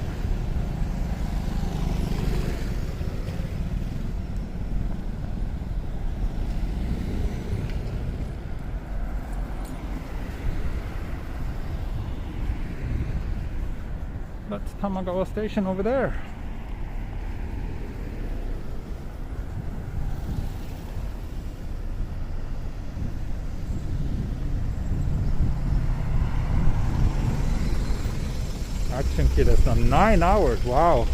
That's Tamagawa Station over there. Action Kid has done 9 hours. Wow.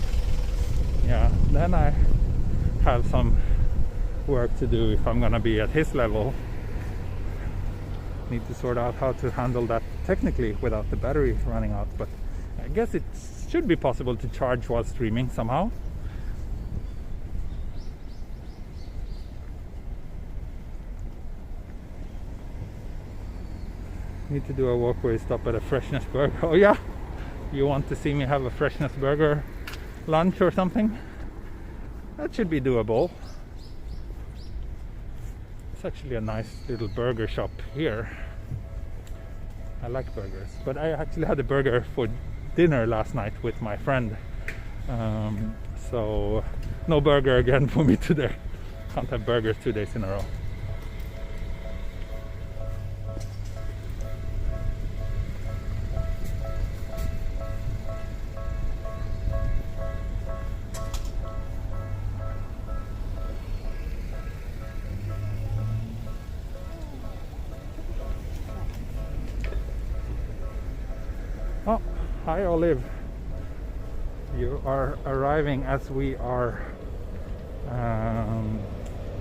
Yeah, then I have some work to do if I'm gonna be at his level. Need to sort out how to handle that technically without the battery running out, but I guess it should be possible to charge while streaming somehow. Need to do a walkway stop at a Freshness Burger. Oh yeah, you want to see me have a Freshness Burger lunch or something? That should be doable. It's actually a nice little burger shop here. I like burgers, but I actually had a burger for dinner last night with my friend. So no burger again for me today. Can't have burgers 2 days in a row. Oh, hi Olive. You are arriving as we are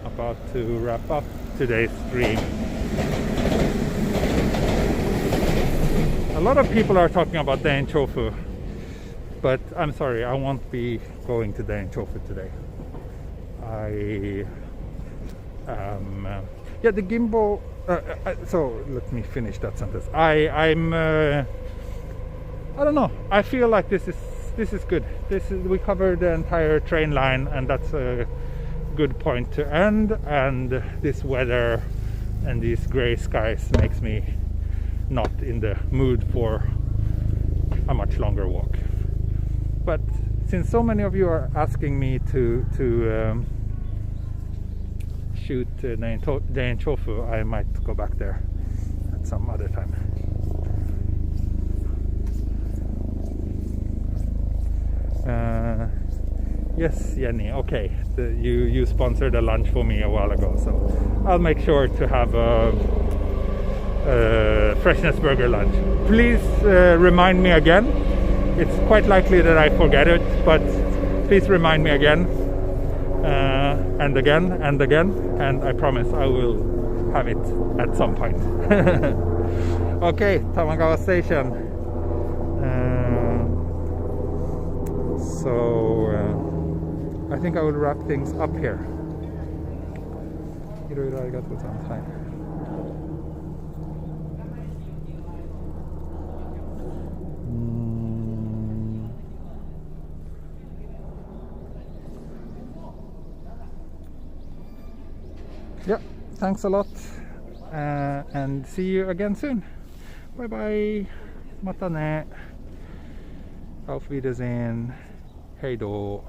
about to wrap up today's stream. A lot of people are talking about Dainchofu, but I'm sorry, I won't be going to Dainchofu today. Yeah, the gimbal. So let me finish that sentence. I don't know. I feel like this is good. We covered the entire train line, and that's a good point to end. And this weather and these gray skies makes me not in the mood for a much longer walk. But since so many of you are asking me to shoot Dainchofu, I might go back there at some other time. Yes, Jenny. Okay, you sponsored a lunch for me a while ago, so I'll make sure to have a Freshness Burger lunch. Please remind me again. It's quite likely that I forget it, but please remind me again, and again, and again, and I promise I will have it at some point. Okay, Tamagawa Station. So I think I will wrap things up here. いろいろありがとうございます。はい。Yeah, thanks a lot, and see you again soon. Bye bye. またね。Auf Wiedersehen. Hey do.